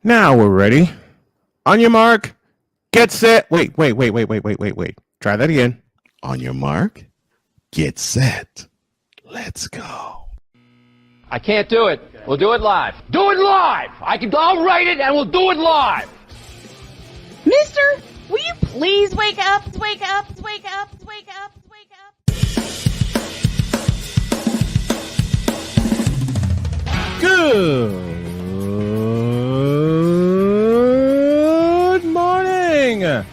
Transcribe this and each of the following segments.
Now we're ready. On your mark, get set. Wait. Try that again. On your mark, get set. Let's go. I can't do it. We'll do it live. Do it live! I'll write it and we'll do it live! Mister, will you please wake up? Wake up, wake up, wake up, wake up. Good morning.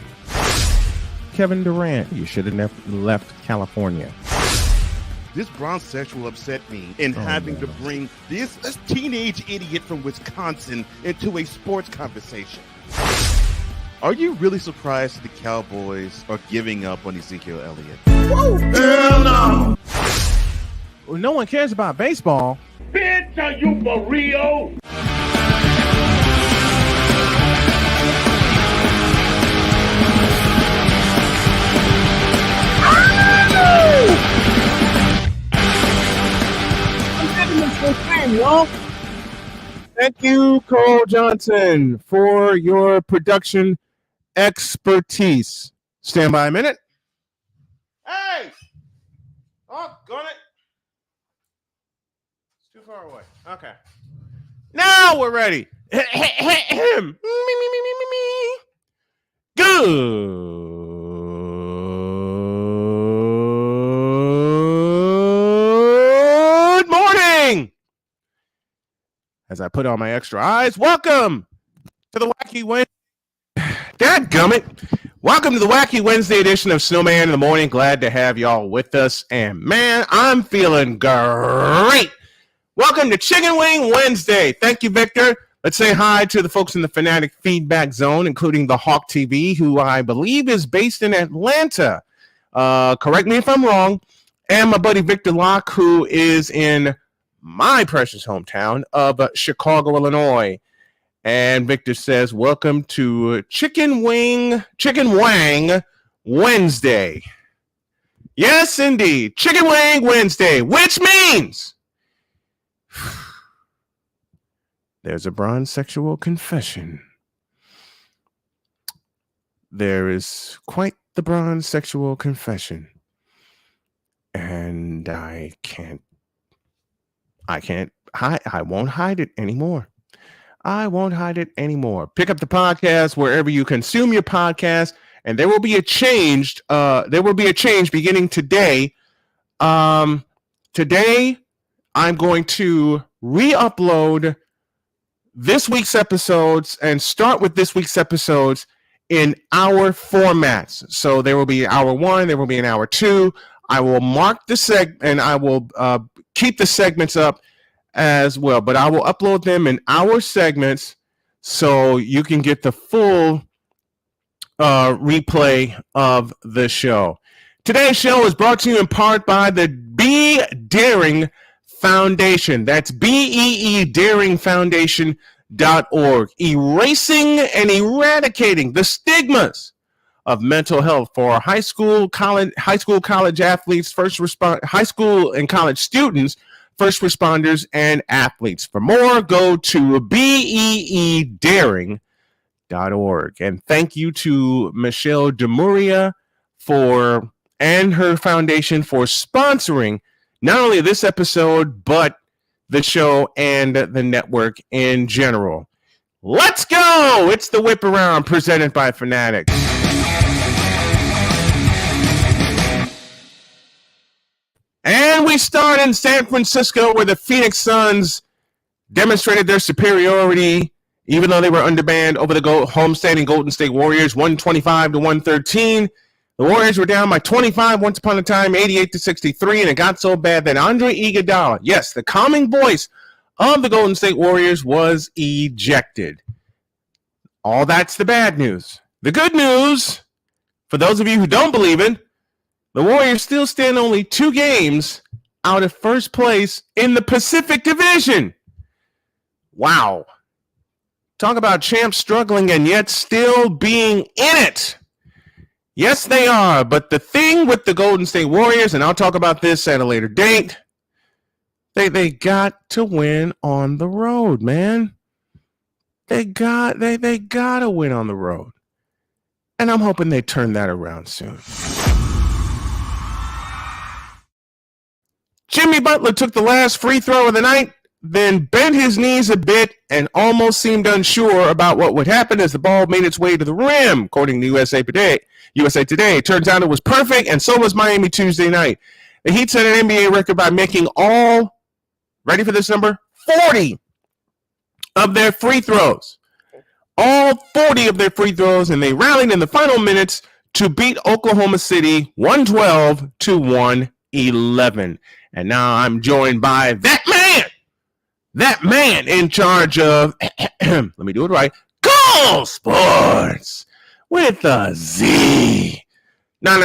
Kevin Durant, you should have never left California. This bronzesexual upset me in having to bring this teenage idiot from Wisconsin into a sports conversation. Are you really surprised the Cowboys are giving up on Ezekiel Elliott? Whoa. Hell no. Well, no one cares about baseball. Bitch, are you for real? Thank you, Cole Johnson, for your production expertise. Stand by a minute. Hey! Oh, got it. It's too far away. Okay. Now we're ready. Good morning. As I put on my extra eyes, welcome to the Wacky Wednesday. Dadgummit. Welcome to the Wacky Wednesday edition of Snowman in the Morning. Glad to have y'all with us. And man, I'm feeling great. Welcome to Chicken Wing Wednesday. Thank you, Victor. Let's say hi to the folks in the Fanatic Feedback Zone, including the Hawk TV, who I believe is based in Atlanta. Correct me if I'm wrong. And my buddy Victor Locke, who is in my precious hometown of Chicago, Illinois. And Victor says, welcome to Chicken Wang Wednesday. Yes, indeed. Chicken Wang Wednesday, which means there's a bronze sexual confession. There is quite the bronze sexual confession. And I won't hide it anymore. I won't hide it anymore. Pick up the podcast wherever you consume your podcast, and there will be a change. There will be a change beginning today. Today, I'm going to re-upload this week's episodes and start with this week's episodes in hour formats. So there will be hour one, there will be an hour two. I will mark the and I will keep the segments up as well, but I will upload them in hour segments so you can get the full replay of the show. Today's show is brought to you in part by the Be Daring Foundation. That's BEE Daring Foundation.org. Erasing and eradicating the stigmas of mental health for high school, college athletes, high school and college students, first responders, and athletes. For more, go to beedaring.org. And thank you to Michelle DeMuria and her foundation for sponsoring not only this episode, but the show and the network in general. Let's go! It's the Whip Around presented by Fanatics. And we start in San Francisco, where the Phoenix Suns demonstrated their superiority, even though they were undermanned over the homestanding Golden State Warriors, 125-113. The Warriors were down by 25 once upon a time, 88-63, and it got so bad that Andre Iguodala, yes, the calming voice of the Golden State Warriors, was ejected. All that's the bad news. The good news, for those of you who don't believe it, the Warriors still stand only 2 games out of first place in the Pacific Division. Wow. Talk about champs struggling and yet still being in it. Yes, they are. But the thing with the Golden State Warriors, and I'll talk about this at a later date, they got to win on the road, man. They gotta win on the road. And I'm hoping they turn that around soon. Jimmy Butler took the last free throw of the night, then bent his knees a bit and almost seemed unsure about what would happen as the ball made its way to the rim, according to USA Today. Turns out it was perfect, and so was Miami Tuesday night. The Heat set an NBA record by making all, ready for this number, 40 of their free throws. All 40 of their free throws, and they rallied in the final minutes to beat Oklahoma City 112-111. And now I'm joined by that man in charge of, let me do it right, Cole Sports with a Z. No.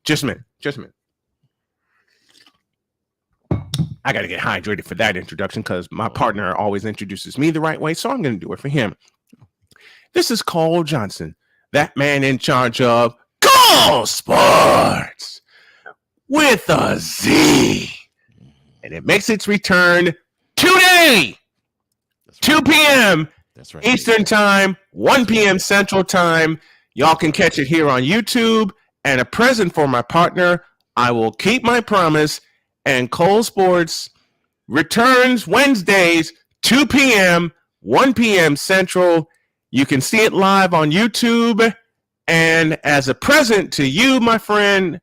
Just a minute. I got to get hydrated for that introduction because my partner always introduces me the right way, so I'm going to do it for him. This is Cole Johnson, that man in charge of Cole Sports with a Z. And it makes its return today, 2 p.m. That's right. Eastern Time, 1 p.m. Central Time. Y'all can catch it here on YouTube. And a present for my partner, I will keep my promise. And Cole Sports returns Wednesdays, 2 p.m., 1 p.m. Central. You can see it live on YouTube. And as a present to you, my friend,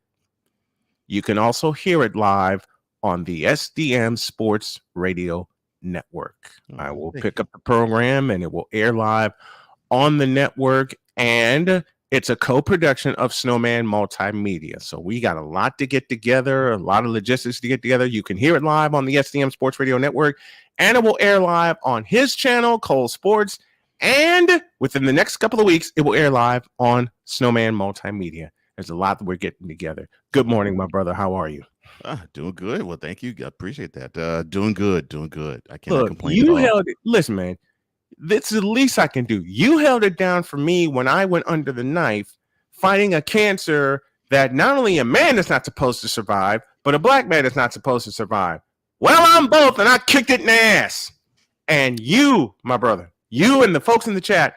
you can also hear it live on the SDM Sports Radio Network. I will pick up the program and it will air live on the network. And it's a co-production of Snowman Multimedia. So we got a lot to get together, a lot of logistics to get together. You can hear it live on the SDM Sports Radio Network, and it will air live on his channel, Cole Sports. And within the next couple of weeks, it will air live on Snowman Multimedia. There's a lot that we're getting together. Good morning, my brother. How are you? Doing good. Well, thank you. I appreciate that. Doing good. I cannot complain you at all. held it. Listen, man. That's the least I can do. You held it down for me when I went under the knife fighting a cancer that not only a man is not supposed to survive, but a black man is not supposed to survive. Well, I'm both, and I kicked it in the ass. And you, my brother, you and the folks in the chat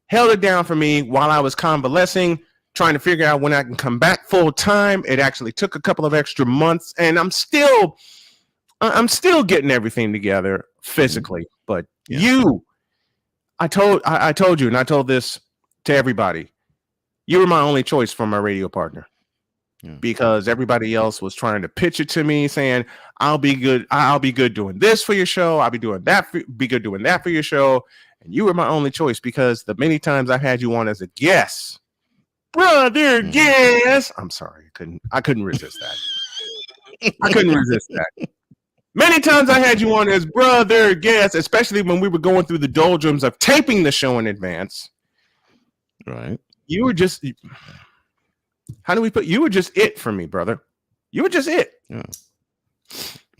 held it down for me while I was convalescing, trying to figure out when I can come back full time. It actually took a couple of extra months, and I'm still getting everything together physically. But I told you, and I told this to everybody. You were my only choice for my radio partner, because everybody else was trying to pitch it to me, saying, "I'll be good. I'll be good doing this for your show. I'll be doing that. Be good doing that for your show." And you were my only choice because the many times I had you on as a guest, brother, guest. I'm sorry, I couldn't resist that. I couldn't resist that. Many times I had you on as brother guest, especially when we were going through the doldrums of taping the show in advance. Right. You were just, you were just it for me, brother. You were just it. Yeah.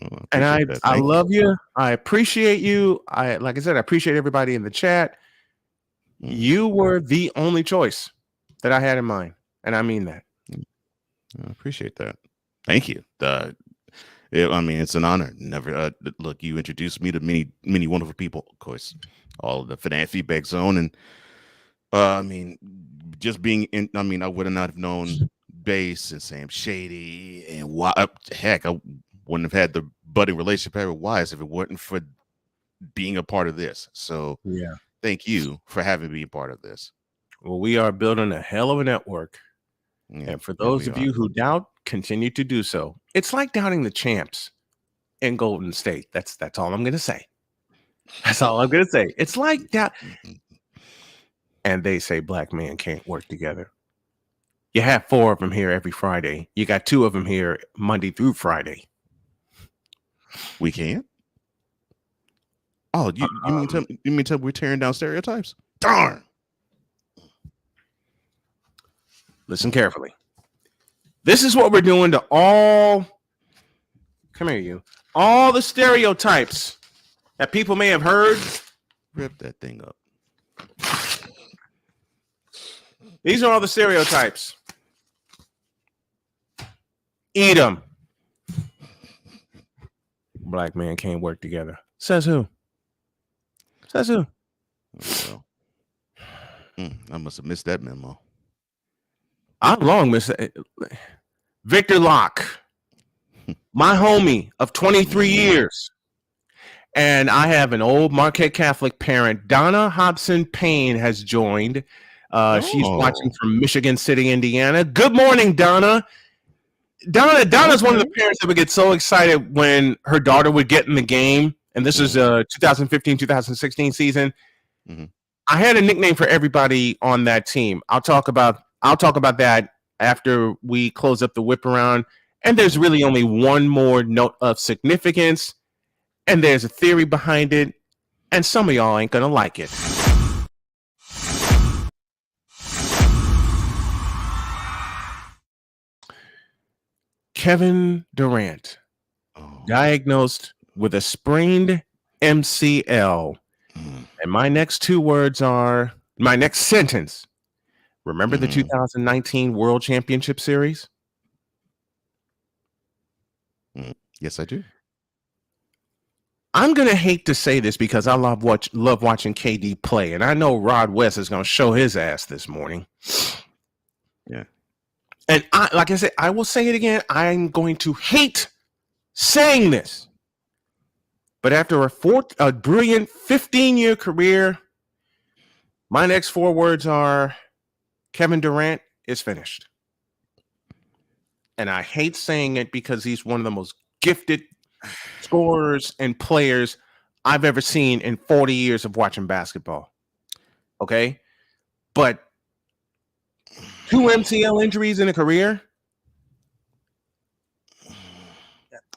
Well, and I love you. I appreciate you. Like I said, I appreciate everybody in the chat. You were the only choice that I had in mind. And I mean that. I appreciate that. Thank you. It's an honor. Never look, you introduced me to many wonderful people, of course. All of the Fanat Feedback Zone, and just being in. I would have not have known Bass and Sam Shady, and heck, I wouldn't have had the budding relationship I had with Wise if it weren't for being a part of this. So thank you for having me a part of this. Well, we are building a hell of a network. And for those of you who doubt, continue to do so. It's like doubting the champs in Golden State. That's all I'm going to say. That's all I'm going to say. It's like that. And they say black men can't work together. You have 4 of them here every Friday. You got 2 of them here Monday through Friday. We can? Oh, you mean tell we're tearing down stereotypes? Darn. Listen carefully. This is what we're doing to all the stereotypes that people may have heard. Rip that thing up. These are all the stereotypes. Eat them. Black men can't work together. Says who? Says who? Well, I must have missed that memo. I'm long, Mr. Victor Locke, my homie of 23 years. And I have an old Marquette Catholic parent. Donna Hobson Payne has joined. She's watching from Michigan City, Indiana. Good morning, Donna. Donna's one of the parents that would get so excited when her daughter would get in the game. And this is 2015-2016 season. Mm-hmm. I had a nickname for everybody on that team. I'll talk about that after we close up the whip around. And there's really only one more note of significance. And there's a theory behind it, and some of y'all ain't gonna like it. Kevin Durant, diagnosed with a sprained MCL. And my next sentence. Remember the 2019 World Championship Series? Yes, I do. I'm going to hate to say this because I love watching KD play. And I know Rod West is going to show his ass this morning. Yeah. And like I said, I will say it again. I'm going to hate saying this. But after a brilliant 15-year career, my next 4 words are Kevin Durant is finished. And I hate saying it because he's one of the most gifted scorers and players I've ever seen in 40 years of watching basketball. Okay? But 2 MCL injuries in a career?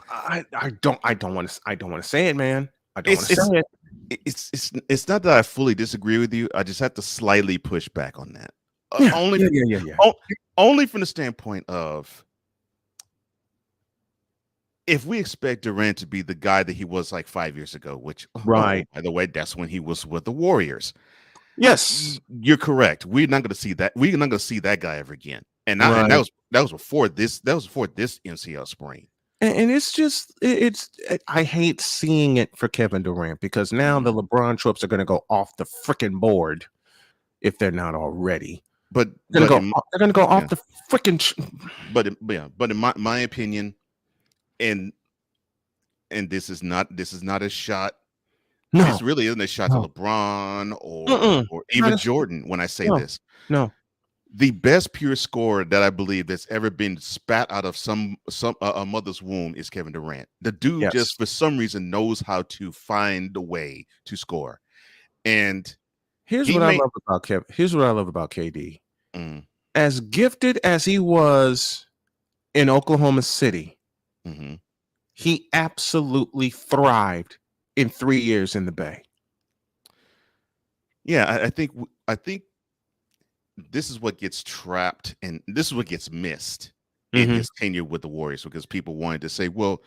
I don't want to say it, man. I don't want to say it. It's not that I fully disagree with you. I just have to slightly push back on that. Only from the standpoint of if we expect Durant to be the guy that he was like 5 years ago, which by the way, that's when he was with the Warriors. Yes, you're correct. We're not going to see that. We're not going to see that guy ever again. And that was before this. That was before this MCL sprain. And it's I hate seeing it for Kevin Durant because now the LeBron tropes are going to go off the freaking board if they're not already. But they're going to go off the freaking. But in my opinion, and this is not a shot. No, this really isn't a shot to LeBron or even Jordan. When I say this, the best pure scorer that I believe that's ever been spat out of a mother's womb is Kevin Durant. The dude just for some reason knows how to find a way to score. And here's what I love about Kevin. Here's what I love about KD. As gifted as he was in Oklahoma City, he absolutely thrived in 3 years in the Bay. Yeah, I think this is what gets trapped and this is what gets missed in his tenure with the Warriors, because people wanted to say, well,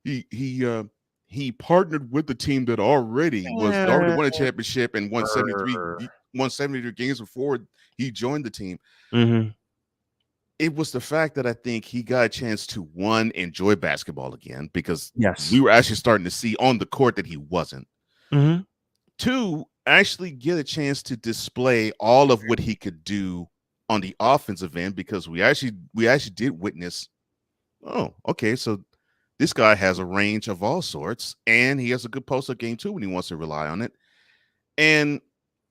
he partnered with the team that already won a championship and won 73 games before he joined the team. It was the fact that I think he got a chance to, one, enjoy basketball again, because we were actually starting to see on the court that he wasn't. Two, actually get a chance to display all of what he could do on the offensive end, because we actually did witness, so this guy has a range of all sorts, and he has a good post-up game too when he wants to rely on it. And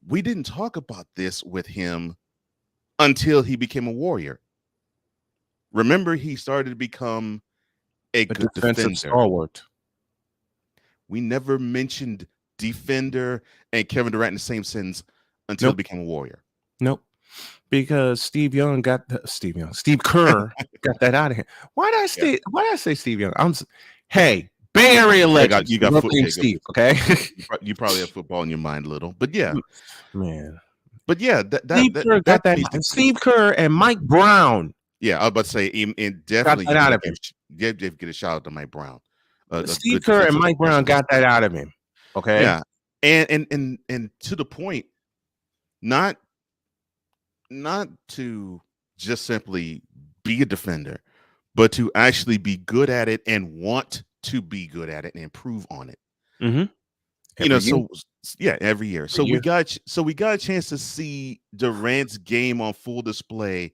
we didn't talk about this with him until he became a Warrior. Remember, he started to become a good defender. Stalwart. We never mentioned defender and Kevin Durant in the same sentence until he became a Warrior. Nope. Because Steve Kerr got that out of him. Why did I say Steve Young? Hey, Bay Area legend. You got football, Steve, okay? You probably have football in your mind a little, but yeah, man. But yeah, Steve Kerr and Mike Brown. Yeah, I was about to say, and definitely got that out of him. Get a shout out to Mike Brown. Steve Kerr and Mike Brown got that out of him. Okay. Yeah, and to the point, not to just simply be a defender, but to actually be good at it and want to be good at it and improve on it. Yeah, every year. So year? we got a chance to see Durant's game on full display,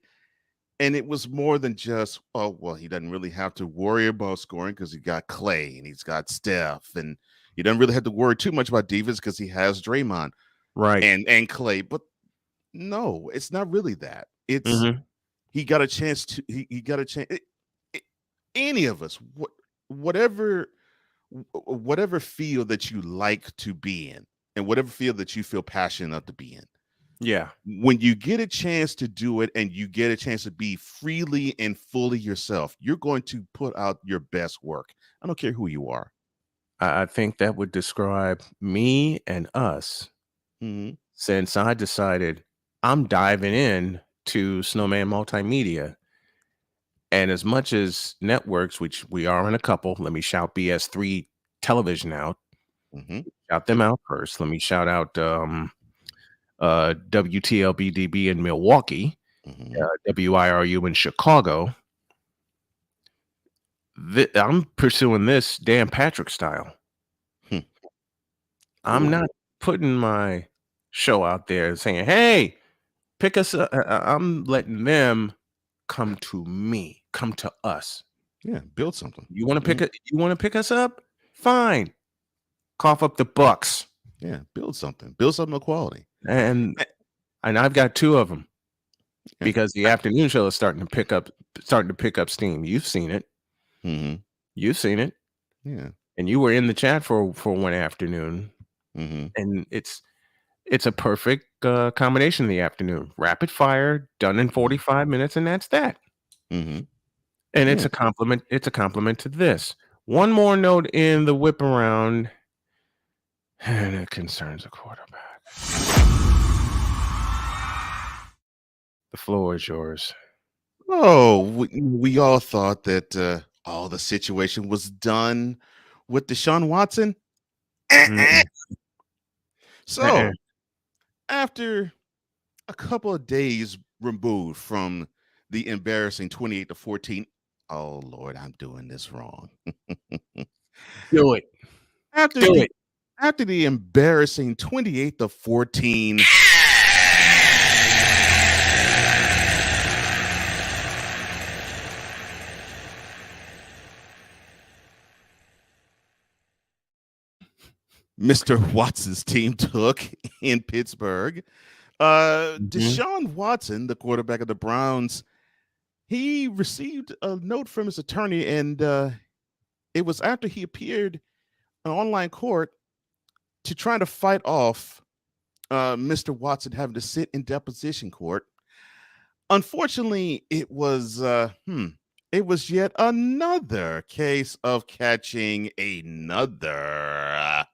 and it was more than just, oh well, he doesn't really have to worry about scoring because he got Clay and he's got Steph, and he doesn't really have to worry too much about defense because he has Draymond Right. and Clay. But no, it's not really that. It's Mhm. he got a chance to he got a chance. Any of us, whatever whatever field that you like to be in, and whatever field that you feel passionate enough to be in, Yeah. when you get a chance to do it and you get a chance to be freely and fully yourself, you're going to put out your best work. I don't care who you are. I think that would describe me and us Mhm. since I decided I'm diving in to Snowman Multimedia. And as much as networks, which we are in a couple, let me shout BS3 Television out. Mhm. Shout them out first. Let me shout out WTLBDB in Milwaukee, Mhm. WIRU in Chicago. I'm pursuing this Dan Patrick style. Hmm. I'm not putting my show out there saying, "Hey, pick us up." I'm letting them come to me, come to us. Yeah, build something. You want to pick Yeah. it? You want to pick us up? Fine. Cough up the bucks. Yeah, build something. Build something of quality. And Eh, I've got two of them Yeah. because the afternoon show is starting to pick up steam. You've seen it. Mhm. You've seen it. Yeah. And you were in the chat for one afternoon. Mhm. And it's a perfect combination in the afternoon. Rapid fire, done in 45 minutes, and that's that. Mhm. And it's Yeah. a compliment. It's a compliment to this. One more note in the whip around, and it concerns a quarterback. The floor is yours. Oh, we all thought that all the situation was done with Deshaun Watson. Eh-eh. Mm-mm. Uh-uh. So, after a couple of days removed from the embarrassing 28-14, oh Lord, I'm doing this wrong. Do it. After Do the it. after the embarrassing 28-14, Mr. Watson's team took in Pittsburgh. Mhm. Deshaun Watson, the quarterback of the Browns, he received a note from his attorney, and it was after he appeared in online court to try to fight off Mr. Watson having to sit in deposition court. Unfortunately, it was yet another case of catching another.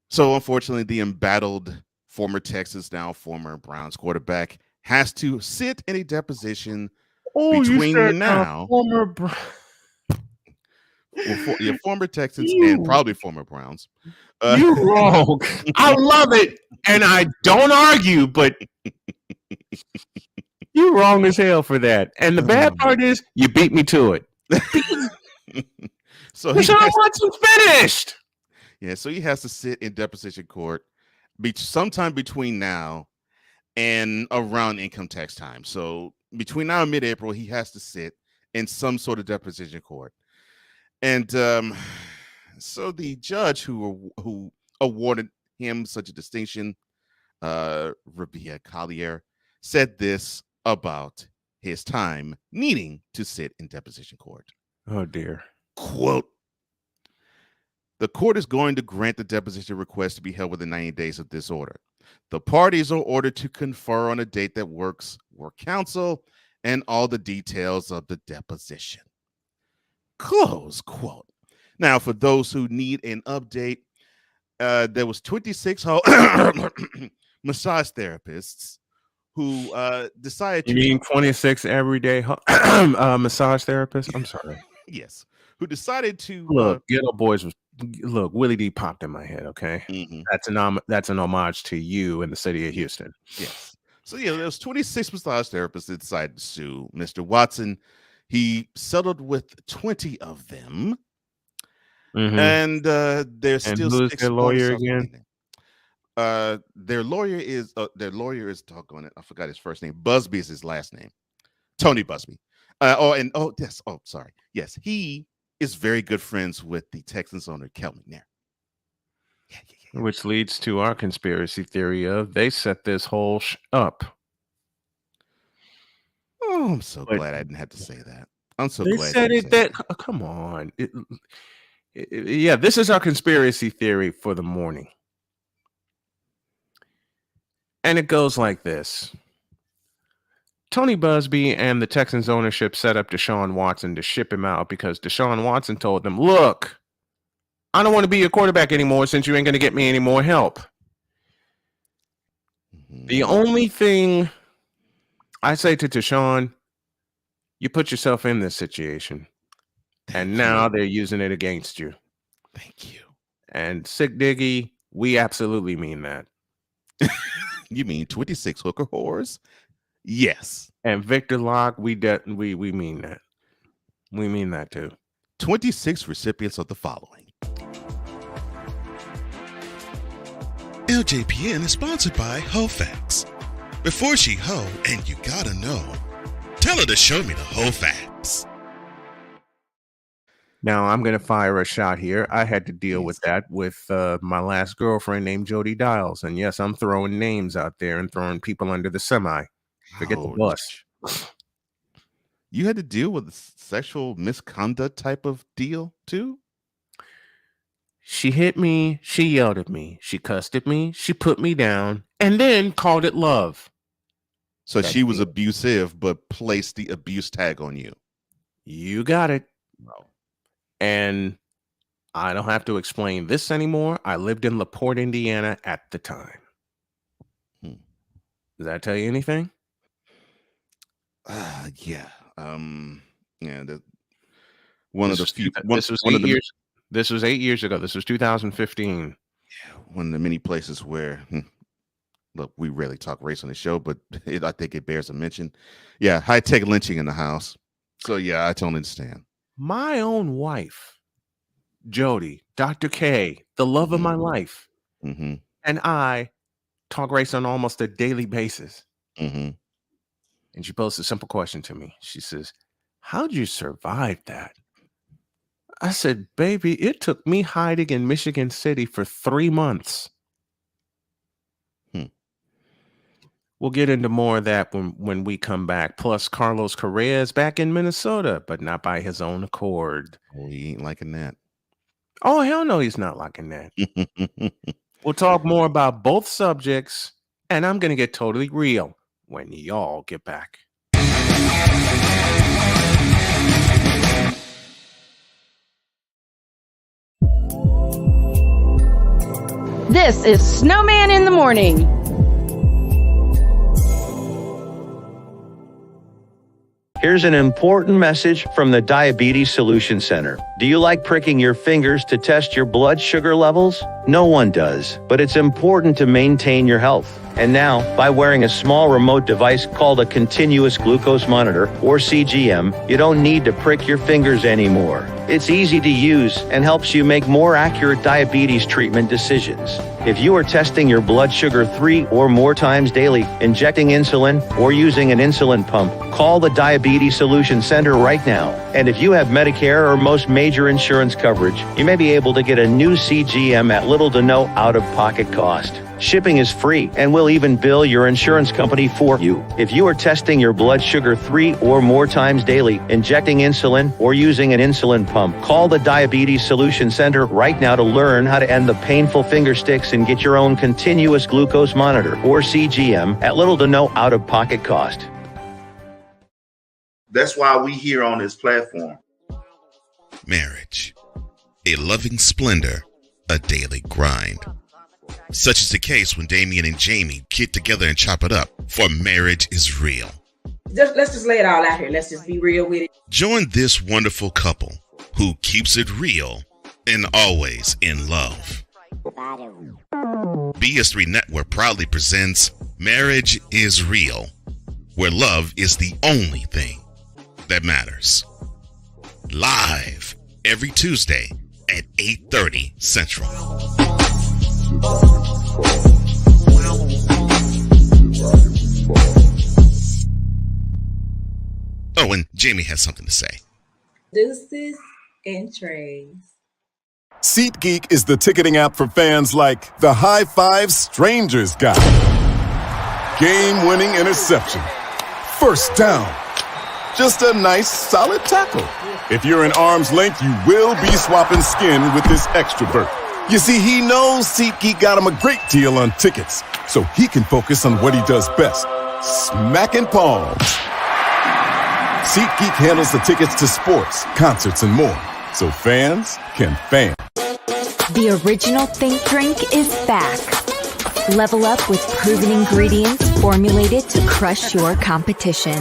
So unfortunately, the embattled former Texas, now former Browns quarterback has to sit in a deposition Oh, you said between now, yeah, former Texans and you probably former Browns. Uh, you wrong. I love it, and I don't argue, but you wrong as hell for that. And the bad part is you beat me to it. so he Deshaun has, Watson's finished. yeah, so he has to sit in deposition court sometime between now and around income tax time. So between now and mid-April, he has to sit in some sort of deposition court. And so the judge who awarded him such a distinction, Rabia Collier, said this about his time needing to sit in deposition court. Oh dear. Quote, the court is going to grant the deposition request to be held within 90 days of this order. The parties are ordered to confer on a date that works for counsel and all the details of the deposition. Close quote. Now, for those who need an update, there was 26 massage therapists who decided You to mean 26 everyday massage therapists? I'm sorry. yes, who decided to Look, Ghetto Boys was look, Willie D popped in my head, okay? mhm, That's an homage to you in the city of Houston. yes. So there was 26 massage therapists that decided to sue Mr. Watson. He settled with 20 of them, and there's And still who's 6 their more lawyer again? Their lawyer is doggone it. I forgot his first name. Busby is his last name. Tony Busby. Yes, he is very good friends with the Texans owner, Kel McNair. Yeah. Which leads to our conspiracy theory of they set this whole up. Oh, I'm so glad I didn't have to say that. I'm so They glad said you it that. Come on. Yeah, this is our conspiracy theory for the morning. And it goes like this. Tony Busby and the Texans ownership set up Deshaun Watson to ship him out because Deshaun Watson told them, look, I don't want to be your quarterback anymore since you ain't going to get me any more help. The only thing I say to Deshaun, you put yourself in this situation. And now they're using it against you. Thank you. And Sick Diggy, we absolutely mean that. You mean 26 hooker whores? Yes. And Victor Locke, we mean that. We mean that too. 26 recipients of the following. LJPN is sponsored by HoFacts. Before she hoe, and you gotta know, tell her to show me the HoFacts. Now I'm going to fire a shot here. I had to deal with that with my last girlfriend named Jody Dials. And yes, I'm throwing names out there and throwing people under the semi. Forget the bus. You had to deal with a sexual misconduct type of deal too? She hit me. She yelled at me. She cussed at me. She put me down and then called it love. So she was abusive, but placed the abuse tag on you. You got it. And I don't have to explain this anymore. I lived in LaPorte, Indiana at the time. Does that tell you anything? Yeah. This was 8 years ago. This was 2015. Yeah, one of the many places where, look, we rarely talk race on the show, but I think it bears a mention. Yeah, high-tech lynching in the house. So yeah, I totally understand. My own wife, Jody, Dr. K, the love of my life, and I talk race on almost a daily basis. And she posed a simple question to me. She says, how'd you survive that? I said, baby, it took me hiding in Michigan City for 3 months. We'll get into more of that when we come back. Plus, Carlos Correa is back in Minnesota, but not by his own accord. Oh, he ain't liking that. Oh, hell no, he's not liking that. We'll talk more about both subjects, and I'm going to get totally real when y'all get back. This is Snowman in the Morning. Here's an important message from the Diabetes Solution Center. Do you like pricking your fingers to test your blood sugar levels? No one does, but it's important to maintain your health. And now, by wearing a small remote device called a continuous glucose monitor, or CGM, you don't need to prick your fingers anymore. It's easy to use and helps you make more accurate diabetes treatment decisions. If you are testing your blood sugar 3 or more times daily, injecting insulin, or using an insulin pump, call the Diabetes Solution Center right now. And if you have Medicare or most major insurance coverage, you may be able to get a new CGM at little to no out-of-pocket cost. Shipping is free and will even bill your insurance company for you. If you are testing your blood sugar 3 or more times daily, injecting insulin, or using an insulin pump, call the Diabetes Solution Center right now to learn how to end the painful finger sticks and get your own continuous glucose monitor, or CGM, at little to no out-of-pocket cost. That's why we here on this platform. Marriage, a loving splendor, a daily grind. Such is the case when Damien and Jamie get together and chop it up, for marriage is real. Let's just lay it all out here. Let's just be real with it. Join this wonderful couple who keeps it real and always in love. BS3 Network proudly presents Marriage is Real, where love is the only thing that matters. Live every Tuesday at 8:30 Central. Oh, and Jamie has something to say. Deuces and trays. SeatGeek is the ticketing app for fans like the High Five Strangers guy. Game-winning interception. First down. Just a nice, solid tackle. If you're in arm's length, you will be swapping skin with this extrovert. You see, he knows SeatGeek got him a great deal on tickets, so he can focus on what he does best, smacking palms. SeatGeek handles the tickets to sports, concerts, and more, so fans can fan. The original Think Drink is back. Level up with proven ingredients formulated to crush your competition.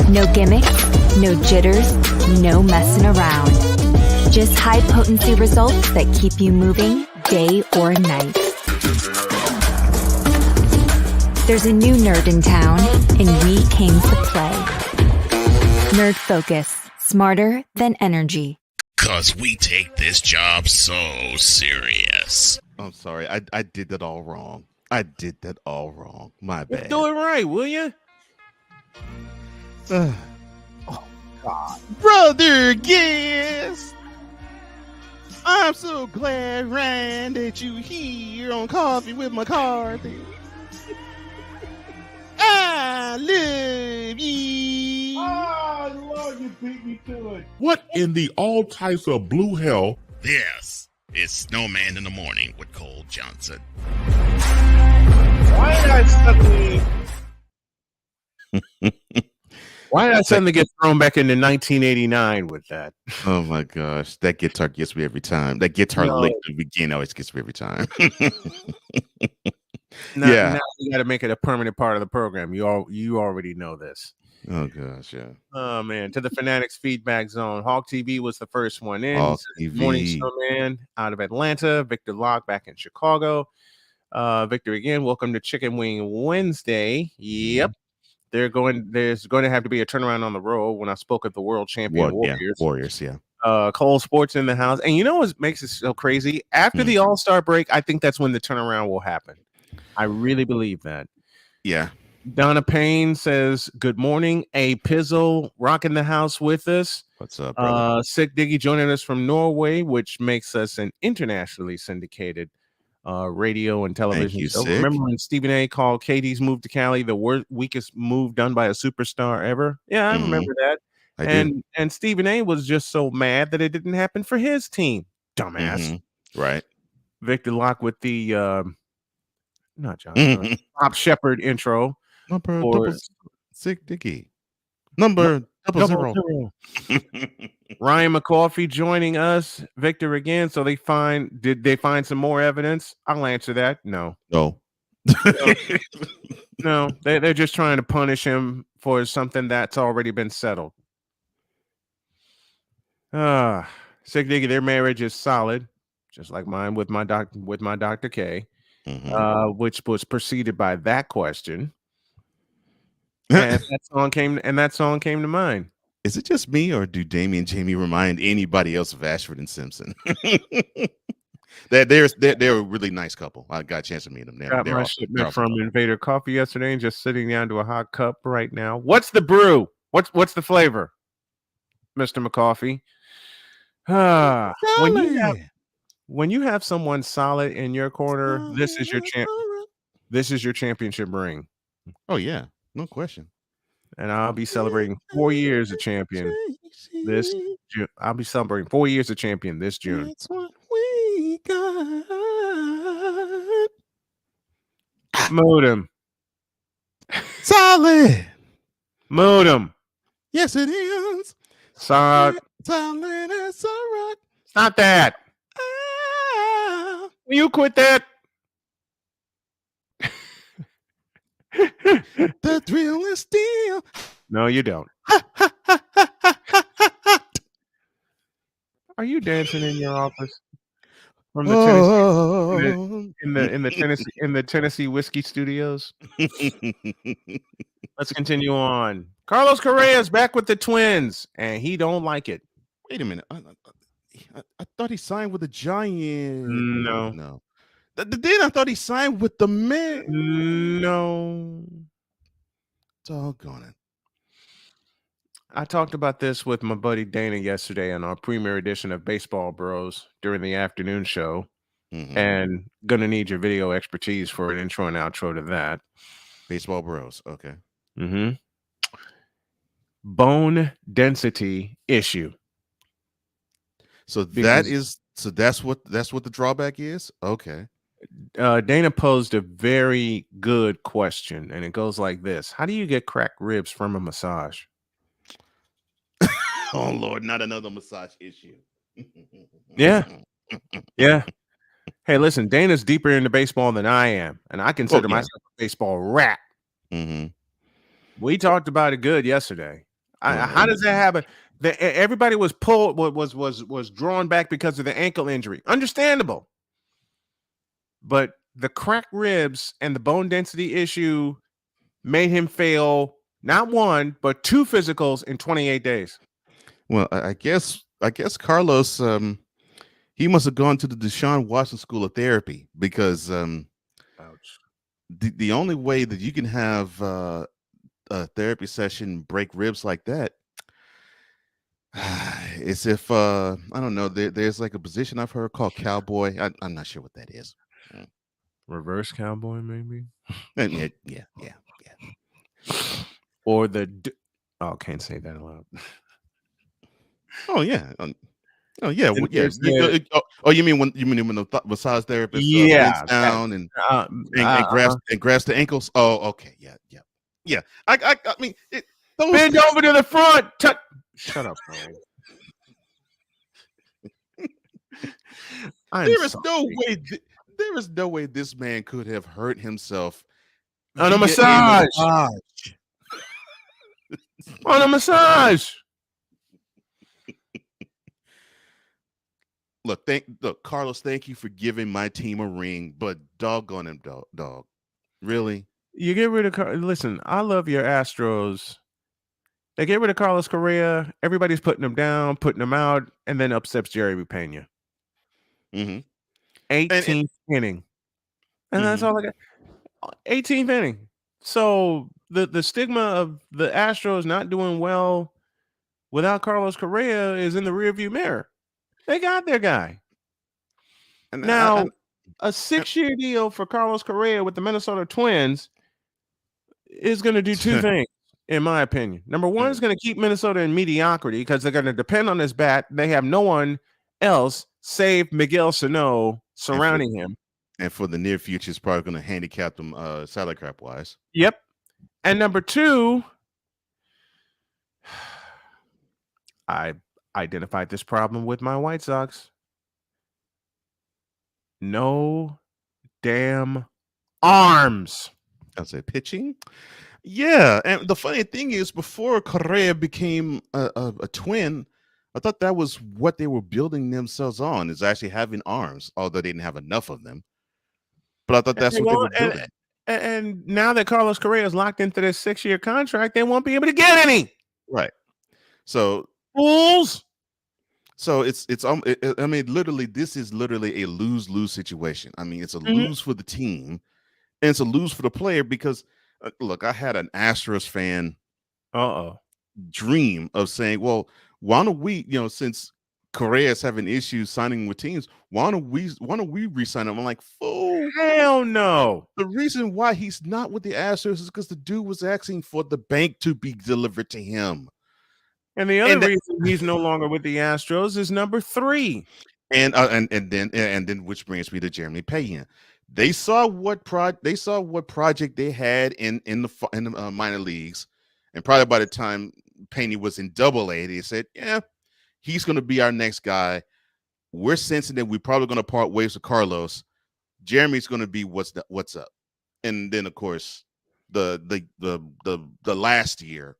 No gimmicks, no jitters, no messing around. Just high-potency results that keep you moving day or night. There's a new nerd in town, and we came to play. Nerd Focus. Smarter than energy. 'Cause we take this job so serious. I'm sorry. I did that all wrong. My bad. Do it right, will you? Oh, God. Brother guest, I'm so glad, Ryan, that you here on Coffee with McCarthy. I love you. Oh, Lord, you beat me to it. What in the all types of blue hell? This is Snowman in the Morning with Cole Johnson. Why did I suddenly get thrown back into 1989 with that? Oh my gosh, that guitar gets me every time. That guitar lick to begin always gets me every time. Now you got to make it a permanent part of the program. You already know this. Oh gosh, yeah. Oh man, to the Fanatics feedback zone. Hawk TV was the first one in. Hawk TV. Morning Snowman out of Atlanta. Victor Locke back in Chicago. Victor again. Welcome to Chicken Wing Wednesday. Yep. There's going to have to be a turnaround on the road when I spoke at the world champion Warriors. Yeah, Warriors, yeah. Cole Sports in the house. And you know what makes it so crazy? After the All-Star break, I think that's when the turnaround will happen. I really believe that. Yeah. Donna Payne says, good morning. A Pizzle rocking the house with us. What's up, brother? Sick Diggy joining us from Norway, which makes us an internationally syndicated radio and television show. Sick. Remember when Stephen A called Katie's move to Cali the weakest move done by a superstar ever? Yeah, I remember that. And Stephen A was just so mad that it didn't happen for his team. Dumbass. Right. Victor Locke with the not John Pop Shepard intro. Number Sick Dicky. Number double zero. Ryan McCoffey joining us. Victor again. So did they find some more evidence? I'll answer that. No. No. No, they're just trying to punish him for something that's already been settled. Sick Diggy, their marriage is solid, just like mine with my Dr. K, which was preceded by that question. And that song came to mind. Is it just me, or do Damie and Jamie remind anybody else of Ashford and Simpson? They're a really nice couple. I got a chance to meet them. Got my shipment from Invader Coffee yesterday, and just sitting down to a hot cup right now. What's the brew? What's the flavor, Mr. McCoffee? When you have someone solid in your corner, this is your championship ring. Oh yeah, no question. And I'll be celebrating 4 years of champion this June. I'll be celebrating 4 years of champion this June. That's what we got. Modem. Solid. Modem. Yes, it is. Solid. Solid as a rock. Stop that. Will you quit that? The thrill is still. No, you don't. Are you dancing in your office from the Tennessee Oh. in the Tennessee whiskey studios? Let's continue on. Carlos Correa is back with the Twins, and he don't like it. Wait a minute. I thought he signed with the Giants. No. No. Then I thought he signed with the Mets. No. Doggone it. I talked about this with my buddy Dana yesterday on our premiere edition of Baseball Bros during the afternoon show, and gonna need your video expertise for an intro and outro to that. Baseball Bros. Okay. Bone density issue. So that's what the drawback is. Okay. Dana posed a very good question, and it goes like this: how do you get cracked ribs from a massage? Oh Lord, not another massage issue. Yeah. Hey, listen, Dana's deeper into baseball than I am, and I consider myself a baseball rat. We talked about it good yesterday. How does that happen? Everybody was pulled, was drawn back because of the ankle injury. Understandable. But the cracked ribs and the bone density issue made him fail not one, but 2 physicals in 28 days. Well, I guess Carlos, he must have gone to the Deshaun Watson School of Therapy, because the only way that you can have a therapy session break ribs like that is if I don't know. There's like a position I've heard called cowboy. I'm not sure what that is. Reverse cowboy, maybe. Yeah. Or can't say that aloud. Oh yeah. You mean when the massage therapist bends down and grabs the ankles? Oh, okay, yeah. I mean, bend over to the front. Shut up, Brian. There is no way this man could have hurt himself on a massage. On a massage. Look, Carlos, thank you for giving my team a ring, but doggone him, dog. Really? You get rid of listen, I love your Astros. They get rid of Carlos Correa. Everybody's putting him down, putting him out, and then upsets Jerry Pena. 18th inning. And that's all I got. 18th inning. So the stigma of the Astros not doing well without Carlos Correa is in the rearview mirror. They got their guy. And now, a 6-year deal for Carlos Correa with the Minnesota Twins is going to do 2 things, in my opinion. Number one, is going to keep Minnesota in mediocrity because they're going to depend on his bat. They have no one else save Miguel Sano surrounding him. And for the near future, it's probably going to handicap them salary cap wise. Yep. And number 2, I identified this problem with my White Sox. No damn arms. I'll say pitching. Yeah, and the funny thing is, before Correa became a Twin, I thought that was what they were building themselves on, is actually having arms, although they didn't have enough of them. But I thought that's what they were building. And now that Carlos Correa is locked into this 6-year contract, they won't be able to get any. Right. So fools. So I mean, literally, this is literally a lose-lose situation. I mean, it's a lose for the team, and it's a lose for the player because, look, I had an Astros fan dream of saying, well, why don't we, since Correa's having issues signing with teams, why don't we re-sign him? I'm like, fool. Hell no. The reason why he's not with the Astros is because the dude was asking for the bank to be delivered to him. And the other reason he's no longer with the Astros is number 3. And then which brings me to Jeremy Pena. They saw what project they had in the minor leagues, and probably by the time Pena was in Double-A, they said, yeah, he's going to be our next guy. We're sensing that we're probably going to part ways with Carlos. Jeremy's going to be what's up. And then of course the last year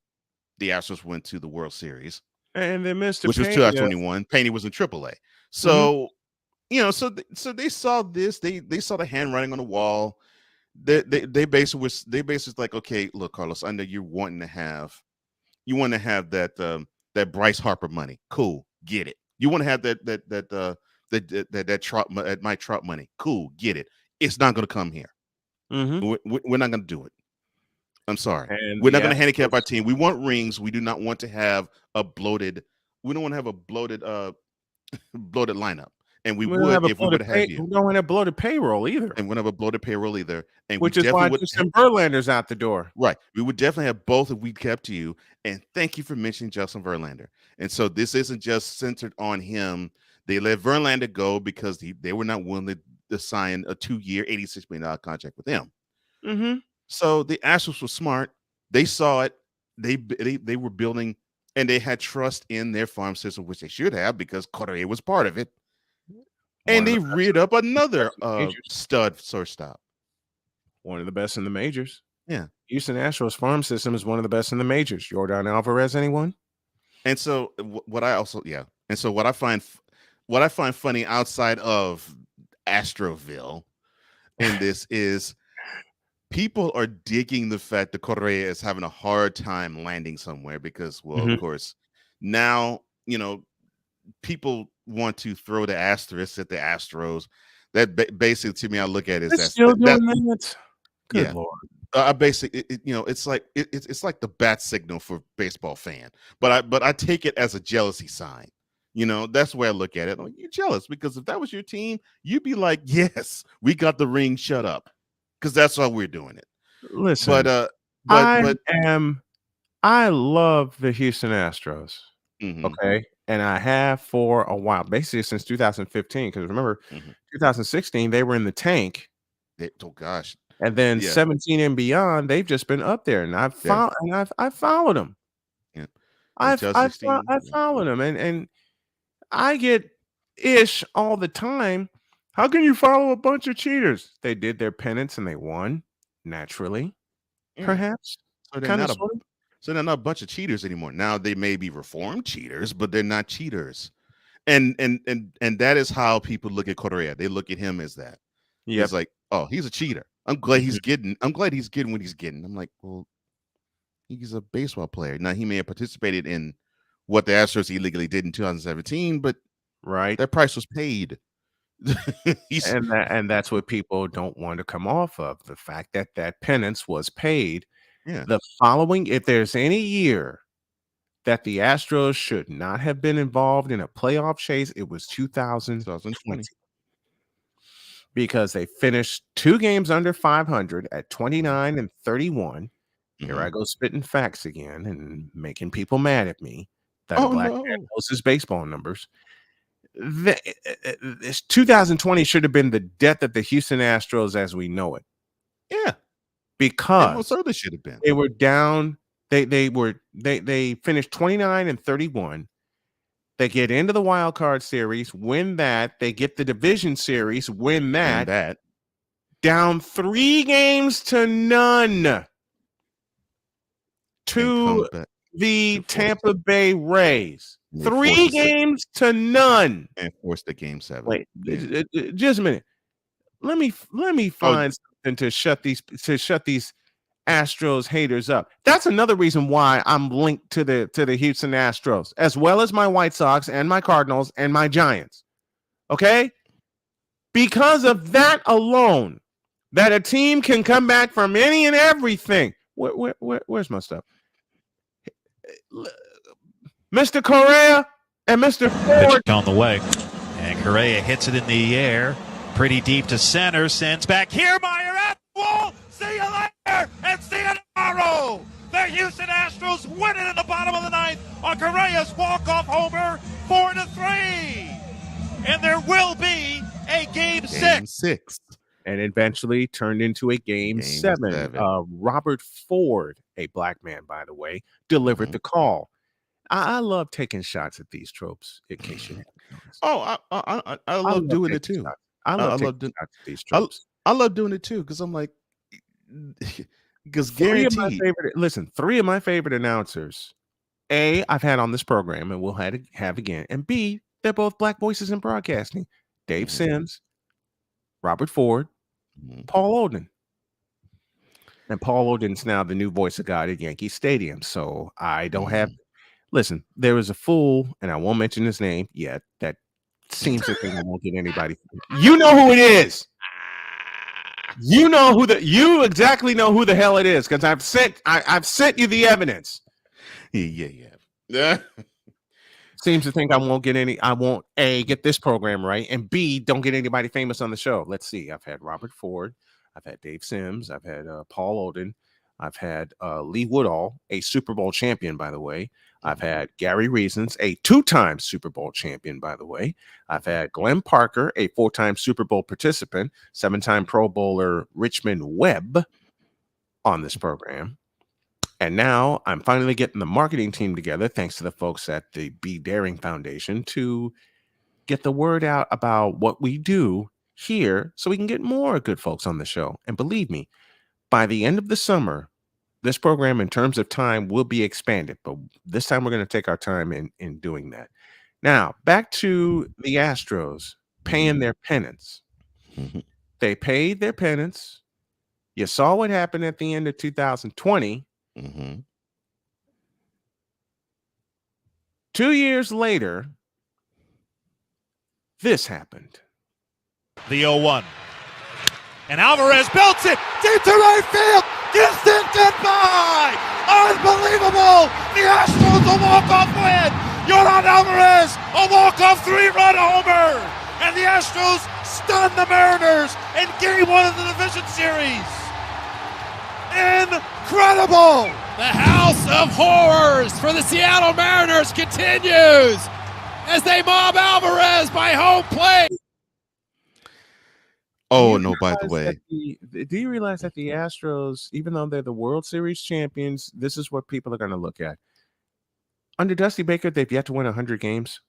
the Astros went to the World Series. And then Mr. which was Pena. 2021. Pena was in AAA. So so they saw this. They saw the handwriting on the wall. They basically like, okay, look, Carlos, I know you're wanting to have that Bryce Harper money. Cool, get it. You want to have that Trout, that Mike Trout money. Cool, get it. It's not going to come here. We're not going to do it. I'm sorry. And we're not going to handicap our team. We want rings. We do not want to have a bloated. We don't want to have a bloated bloated lineup. And we would if we would have you. We don't want to bloated payroll either. And we don't have a bloated payroll either. And which is why Justin Verlander's out the door. Right. We would definitely have both if we kept you. And thank you for mentioning Justin Verlander. And so this isn't just centered on him. They let Verlander go because they were not willing to sign a 2-year, $86 million contract with him. So the Astros were smart. They saw it. They were building, and they had trust in their farm system, which they should have because Correa was part of it. And they reared up another stud shortstop. One of the best in the majors. Yeah. Houston Astros farm system is one of the best in the majors. Jordan Alvarez, anyone? And so what I find funny outside of Astroville in this is people are digging the fact that Correa is having a hard time landing somewhere because, well, of course, now, people want to throw the asterisk at the Astros. That basically, to me, I look at it as still doing that. Good Lord. Basically, it's like it's like the bat signal for baseball fan. But I take it as a jealousy sign. That's the way I look at it. You're jealous because if that was your team, you'd be like, yes, we got the ring. Shut up, because that's why we're doing it. Listen, I love the Houston Astros. Okay. And I have for a while, basically since 2015, because remember, 2016, they were in the tank. Oh gosh. And then 17 and beyond, they've just been up there. And I've followed them. Yeah. I followed them. And I get ish all the time. How can you follow a bunch of cheaters? They did their penance and they won naturally. Perhaps. So they're not a bunch of cheaters anymore. Now they may be reformed cheaters, but they're not cheaters. And that is how people look at Correa. They look at him as that. Yeah. It's like, oh, he's a cheater. I'm glad he's getting what he's getting. I'm like, well, he's a baseball player. Now he may have participated in what the Astros illegally did in 2017, but that price was paid. and that's what people don't want to come off of, the fact that penance was paid. Yeah. The following, if there's any year that the Astros should not have been involved in a playoff chase, it was 2020. Because they finished 2 games under 500 at 29 and 31. Here I go spitting facts again and making people mad at me that a black man knows his baseball numbers. This 2020 should have been the death of the Houston Astros as we know it. Yeah. Because certainly should have been. They were down. They finished 29 and 31. They get into the wild card series, win that. They get the division series, win that. Down 3 games to none to the Tampa Bay Rays. 3 games to none. And forced the game 7. Wait, just a minute. Let me find something to shut these Astros haters up. That's another reason why I'm linked to the Houston Astros, as well as my White Sox and my Cardinals and my Giants. Okay? Because of that alone, that a team can come back from any and everything. Where's my stuff? Mr. Correa and Mr. Ford on the way. And Correa hits it in the air. Pretty deep to center. Sends back. Kiermaier at the wall. See you later and see you tomorrow. The Houston Astros win it in the bottom of the 9th on Correa's walk-off homer, 4-3. And there will be a game 6. And eventually turned into a game 7. Robert Ford, a black man, by the way, delivered the call. I love taking shots at these tropes, in case you haven't noticed. I love doing it too. I love doing shots at these tropes. I love doing it too because I'm like, because guaranteed. 3 of my favorite announcers A, I've had on this program and we'll have again. And B, they're both black voices in broadcasting. Dave Sims, Robert Ford, Paul Odin. And Paul Odin's now the new voice of God at Yankee Stadium. So I don't have. Listen, there is a fool, and I won't mention his name yet, that seems to think I won't get anybody. You know who it is. You exactly know who the hell it is, because I've sent you the evidence. Yeah. Seems to think I won't A, get this program right, and B, don't get anybody famous on the show. Let's see. I've had Robert Ford, I've had Dave Sims, I've had Paul Odin, I've had Lee Woodall, a Super Bowl champion, by the way. I've had Gary Reasons, a 2-time Super Bowl champion, by the way. I've had Glenn Parker, a 4-time Super Bowl participant, 7-time Pro Bowler Richmond Webb on this program. And now I'm finally getting the marketing team together, thanks to the folks at the Be Daring Foundation, to get the word out about what we do here so we can get more good folks on the show. And believe me, by the end of the summer, this program, in terms of time, will be expanded. But this time we're going to take our time in doing that. Now, back to the Astros paying their penance. They paid their penance. You saw what happened at the end of 2020. 2 years later, this happened. The 0-1. And Alvarez belts it deep to right field. Gets it goodbye. Unbelievable. The Astros a walk-off win. Yordan Alvarez, a walk-off 3-run homer. And the Astros stun the Mariners in Game 1 of the division series. Incredible. The House of Horrors for the Seattle Mariners continues as they mob Alvarez by home plate. Oh, no, by the way. Do you realize that the Astros, even though they're the World Series champions, this is what people are going to look at. Under Dusty Baker, they've yet to win 100 games.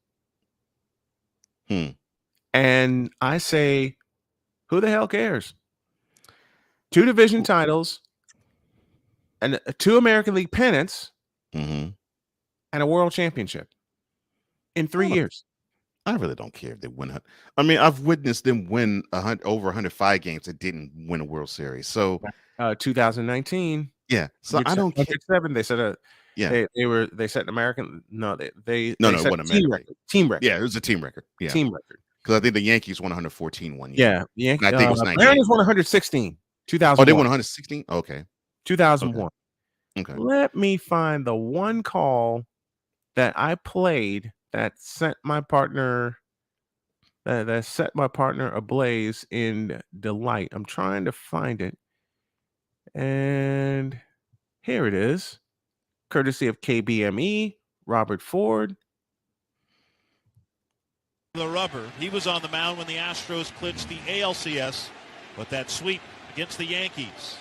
And I say, who the hell cares? 2 division titles, and 2 American League pennants, and a world championship in 3 years. I really don't care if they win. I mean, I've witnessed them win over 105 games that didn't win a World Series. So 2019. Yeah. So I don't care. 7, they said they set an American. No, they set a team record. Yeah, it was a team record. Yeah. Team record. Because I think the Yankees won 114 one year. Yeah. The Yankees. I think it was 98. Mariners won 116. 2001. Oh, they won 116? Okay. 2001. Okay. Let me find the one call that I played that sent my partner that set my partner ablaze in delight. I'm trying to find it. And here it is. Courtesy of KBME, Robert Ford. The rubber. He was on the mound when the Astros clinched the ALCS with that sweep against the Yankees.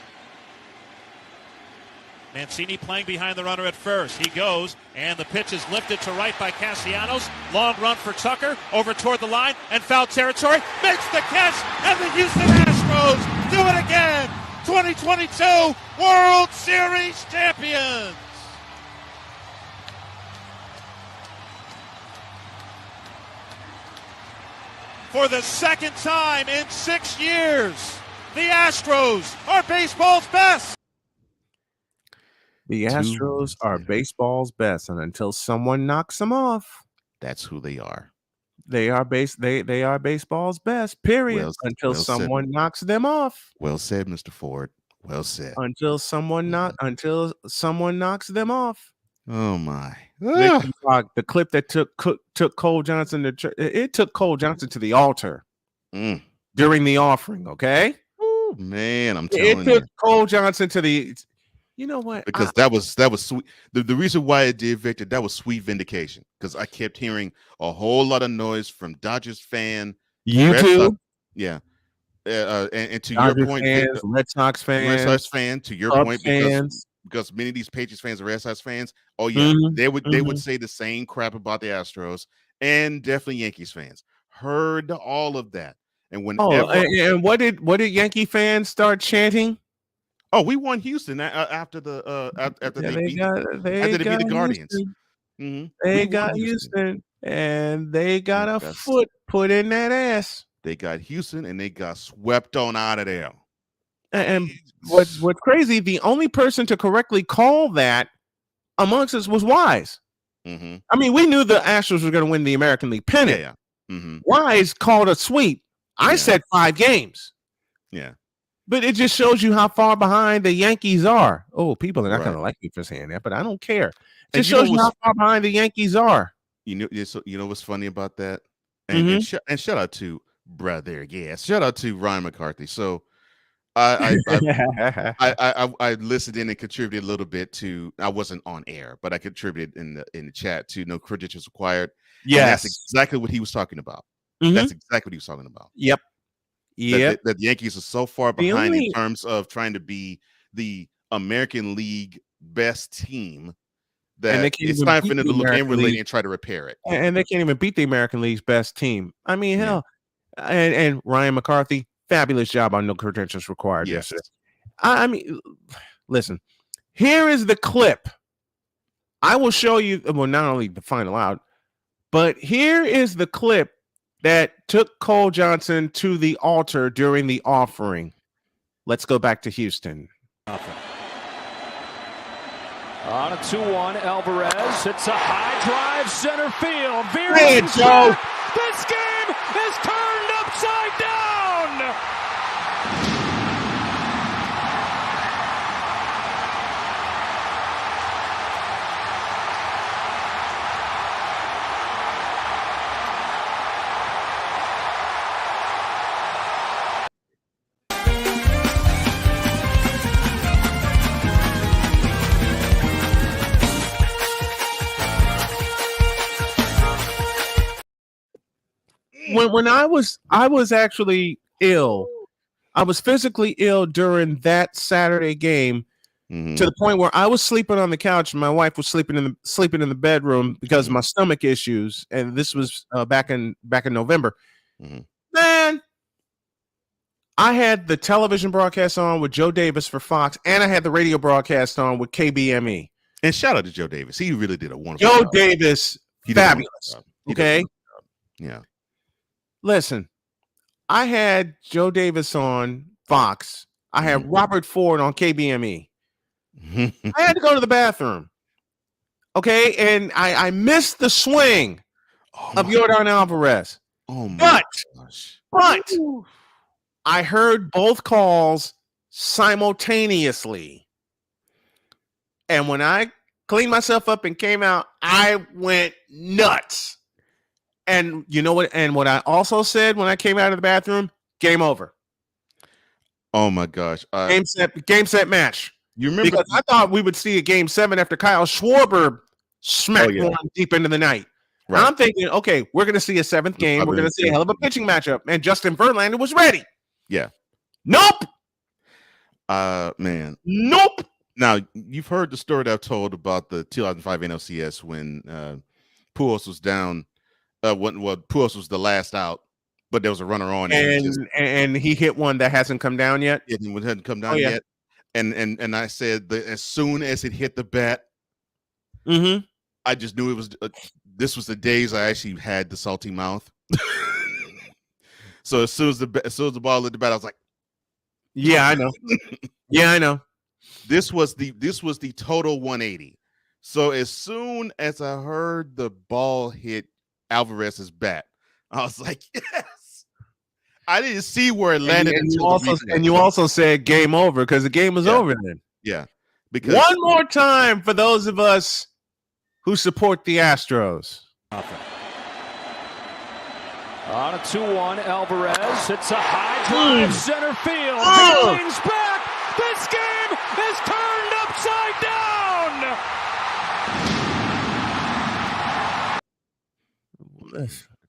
Mancini playing behind the runner at first. He goes, and the pitch is lifted to right by Castellanos. Long run for Tucker, over toward the line, and foul territory. Makes the catch, and the Houston Astros do it again. 2022 World Series champions. For the second time in 6 years, the Astros are baseball's best. The Astros are baseball's best, and until someone knocks them off, that's who they are. They are baseball's best. Period. Until someone knocks them off. Well said, Mr. Ford. Well said. Until someone knocks them off. Oh my! The clip that took Cole Johnson took Cole Johnson to the altar during the offering. Okay. Oh man, I'm telling you, it took Cole Johnson to the. You know what? Because that was sweet. The reason why it did, Victor, that was sweet vindication. Because I kept hearing a whole lot of noise from Dodgers fan, YouTube, yeah, and to Dodgers your point, fans, Victor, Red Sox fans, Red Sox fan. To your point, because many of these Patriots fans are Red Sox fans. Oh yeah, they would say the same crap about the Astros, and definitely Yankees fans heard all of that. And and what did Yankee fans start chanting? Oh, we won Houston after they beat the Guardians. They got Houston, and they got a foot put in that ass. They got Houston, and they got swept on out of there. And what's crazy, the only person to correctly call that amongst us was Wise. I mean, we knew the Astros were going to win the American League pennant. Wise called a sweep. I said 5 games. Yeah. But it just shows you how far behind the Yankees are. Oh, people are not going to like me for saying that, but I don't care. It just shows you how far behind the Yankees are. You know what's funny about that? And shout out to brother. Yeah, shout out to Ryan McCarthy. So I listened in and contributed a little bit to. I wasn't on air, but I contributed in the chat to No Credentials Required. Yes, and that's exactly what he was talking about. That's exactly what he was talking about. Yep. That the Yankees are so far behind in terms of trying to be the American League best team that it's time for them to look inwardly and try to repair it. And they can't even beat the American League's best team. I mean, hell, and Ryan McCarthy, fabulous job on No Credentials Required. Yes. I mean, listen, here is the clip. I will show you, well, not only the final out, but here is the clip that took Cole Johnson to the altar during the offering. Let's go back to Houston. On a 2-1, Alvarez hits a high drive center field. Hey, Joe. This game is turned upside down. When I was actually ill. I was physically ill during that Saturday game to the point where I was sleeping on the couch and my wife was sleeping in the bedroom because of my stomach issues. And this was back in November. Man, I had the television broadcast on with Joe Davis for Fox, and I had the radio broadcast on with KBME. And shout out to Joe Davis. He really did a wonderful job. Joe Davis, fabulous. Okay. Yeah. Listen, I had Joe Davis on Fox. I had Robert Ford on KBME. I had to go to the bathroom. Okay. And I missed the swing of Yordan Alvarez. But I heard both calls simultaneously. And when I cleaned myself up and came out, I went nuts. And you know what? And what I also said when I came out of the bathroom, game over. Oh my gosh. Game set match. You remember? Because I thought we would see a game 7 after Kyle Schwarber smacked one deep into the night. Right. I'm thinking, okay, we're going to see a 7th game. We're going to see a hell of a pitching matchup. And Justin Verlander was ready. Yeah. Nope. Man. Nope. Now, you've heard the story that I've told about the 2005 NLCS when Pujols was down. Pujols was the last out, but there was a runner on, and he hit one that hasn't come down yet. It hadn't come down yet, and I said that as soon as it hit the bat, I just knew it was. This was the days I actually had the salty mouth. So as soon as the ball hit the bat, I was like, "Yeah, I know. Yeah, I know." This was the total 180. So as soon as I heard the ball hit Alvarez's bat, I was like, yes. I didn't see where it landed. And you also said game over because the game was over then. Yeah. Because one more time for those of us who support the Astros. On a 2-1, Alvarez hits a high drive center field. He leans back. This game is turned upside down.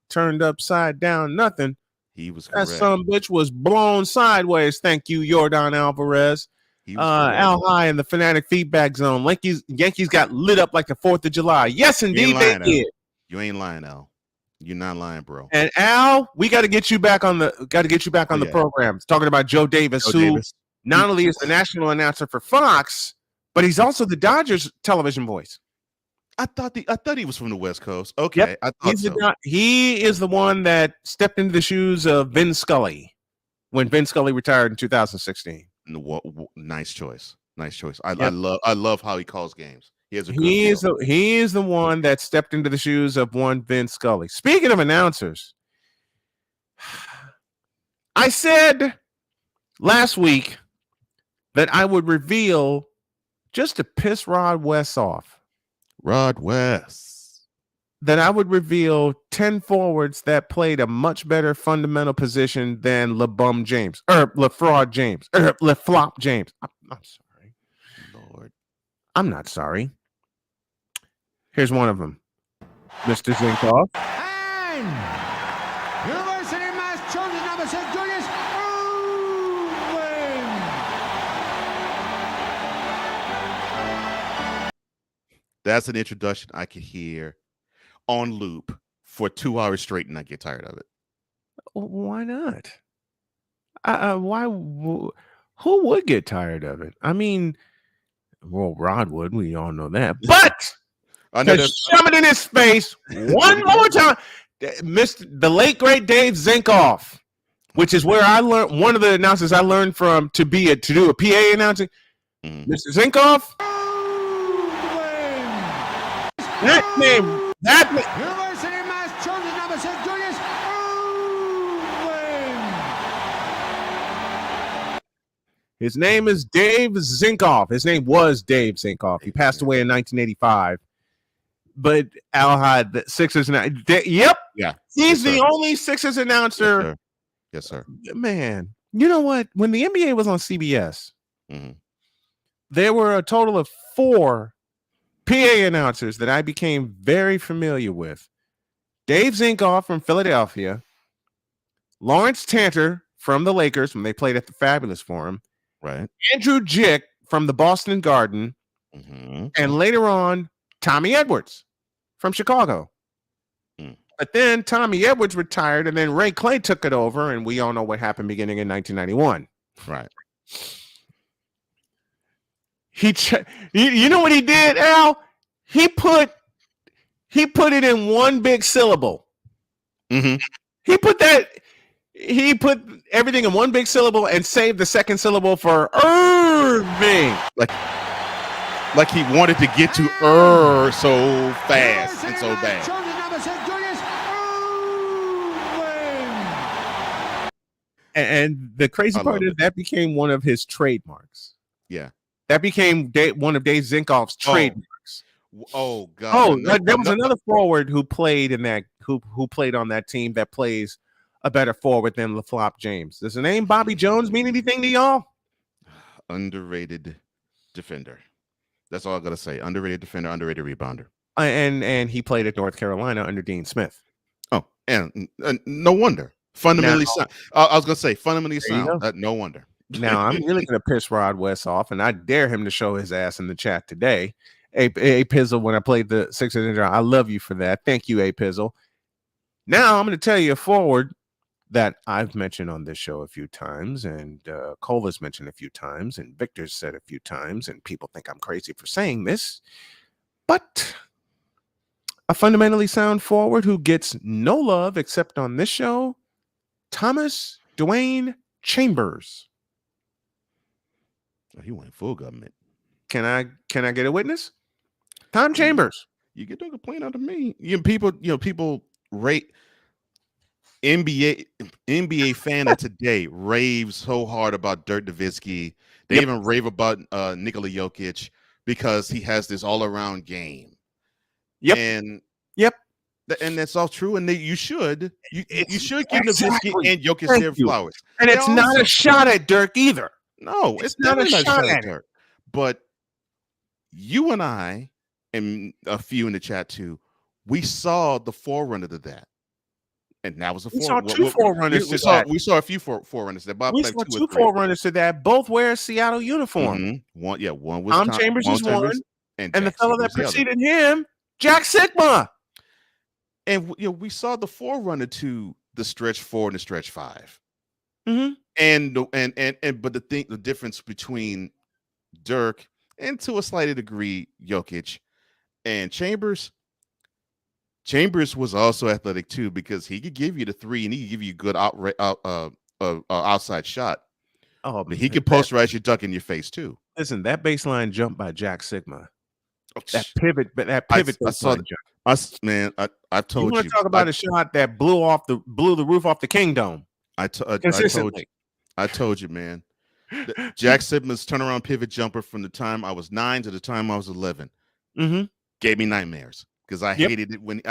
Turned upside down, nothing. He was correct. That son of a bitch was blown sideways. Thank you, Yordan Alvarez. Al High in the Fanatic feedback zone. Yankees got lit up like the 4th of July. Yes, indeed, they did. You ain't lying, Al. You're not lying, bro. And Al, we got to get you back on the the program. Talking about Joe Davis, who not only is the national announcer for Fox, but he's also the Dodgers television voice. I thought he was from the West Coast. Okay, Yep. I thought so. He is the one that stepped into the shoes of Vin Scully when Vin Scully retired in 2016. Nice choice. Nice choice. I love how he calls games. He has a good he is the one that stepped into the shoes of one Vin Scully. Speaking of announcers, I said last week that I would reveal, just to piss Rod West off, that I would reveal 10 forwards that played a much better fundamental position than LeBum James or LeFraud James or LeFlop James. I'm sorry. Lord. I'm not sorry. Here's one of them. Mr. Zinkoff. And University of Massachusetts, number 6, Julius Irwin. That's an introduction I could hear on loop for 2 hours straight and not get tired of it. Why not? Who would get tired of it? I mean, well, Rod would. We all know that. But to shove it in his face one more time, the late great Dave Zinkoff, which is where I learned, one of the announcers I learned from to do a PA announcing. Mr. Zinkoff. That name. University of Massachusetts, number 6, Julius Irwin. His name is Dave Zinkoff. His name was Dave Zinkoff. He passed away in 1985. But Al-Had, the Sixers, yep. Yeah. He's the only Sixers announcer. Yes, sir. Man, you know what? When the NBA was on CBS, there were a total of 4 PA announcers that I became very familiar with. Dave Zinkoff from Philadelphia, Lawrence Tanter from the Lakers when they played at the Fabulous Forum, right? Andrew Jick from the Boston Garden, and later on, Tommy Edwards from Chicago. But then Tommy Edwards retired, and then Ray Clay took it over, and we all know what happened beginning in 1991. Right. You know what he did, Al? He put it in one big syllable. He put everything in one big syllable and saved the second syllable for Irving. Like he wanted to get to so fast and so bad. And the crazy part is that became one of his trademarks. Yeah. That became one of Dave Zinkoff's trademarks. Oh God! Oh, there was another forward who played in that who played on that team that plays a better forward than LeFlop James. Does the name Bobby Jones mean anything to y'all? Underrated defender. That's all I gotta say. Underrated defender, underrated rebounder. And he played at North Carolina under Dean Smith. Oh, and no wonder. Fundamentally sound. I was gonna say fundamentally sound. No wonder. Now I'm really gonna piss Rod West off, and I dare him to show his ass in the chat today. A Pizzle, when I played the Sixers, I love you for that. Thank you, A Pizzle. Now I'm going to tell you a forward that I've mentioned on this show a few times, and Cola's mentioned a few times, and Victor's said a few times, and people think I'm crazy for saying this, but a fundamentally sound forward who gets no love except on this show, Thomas Dwayne Chambers. Oh, he went full government. Can I get a witness? Tom Chambers. You get no complaint out of me. People rate NBA fan of today raves so hard about Dirk Nowitzki. They even rave about Nikola Jokic because he has this all-around game. Yep. And that's all true. And you should give Nowitzki and Jokic their flowers. And it's not a shot at Dirk either. No, it's not a shot at Dirk. But you and I, and a few in the chat too, we saw the forerunner to that. And that was a forerunner. We saw two forerunners to that. We saw a few forerunners to that. We saw two forerunners to that. Both wear a Seattle uniform. One was Tom Chambers is one, and the fellow that was preceded him, Jack Sigma. And we saw the forerunner to the stretch 4 and the stretch 5. Mm-hmm. But the difference between Dirk and to a slight degree Jokic And Chambers was also athletic too, because he could give you the three and he could give you a good outside shot. Oh, but he could posterize your duck in your face too. Listen, that baseline jump by Jack Sigma. Oh, that pivot I saw baseline that. jump. I told you. You want to talk about a shot that blew the roof off the Kingdom? I told you, man. Jack Sigma's turnaround pivot jumper from the time I was 9 to the time I was 11 gave me nightmares, because I hated it when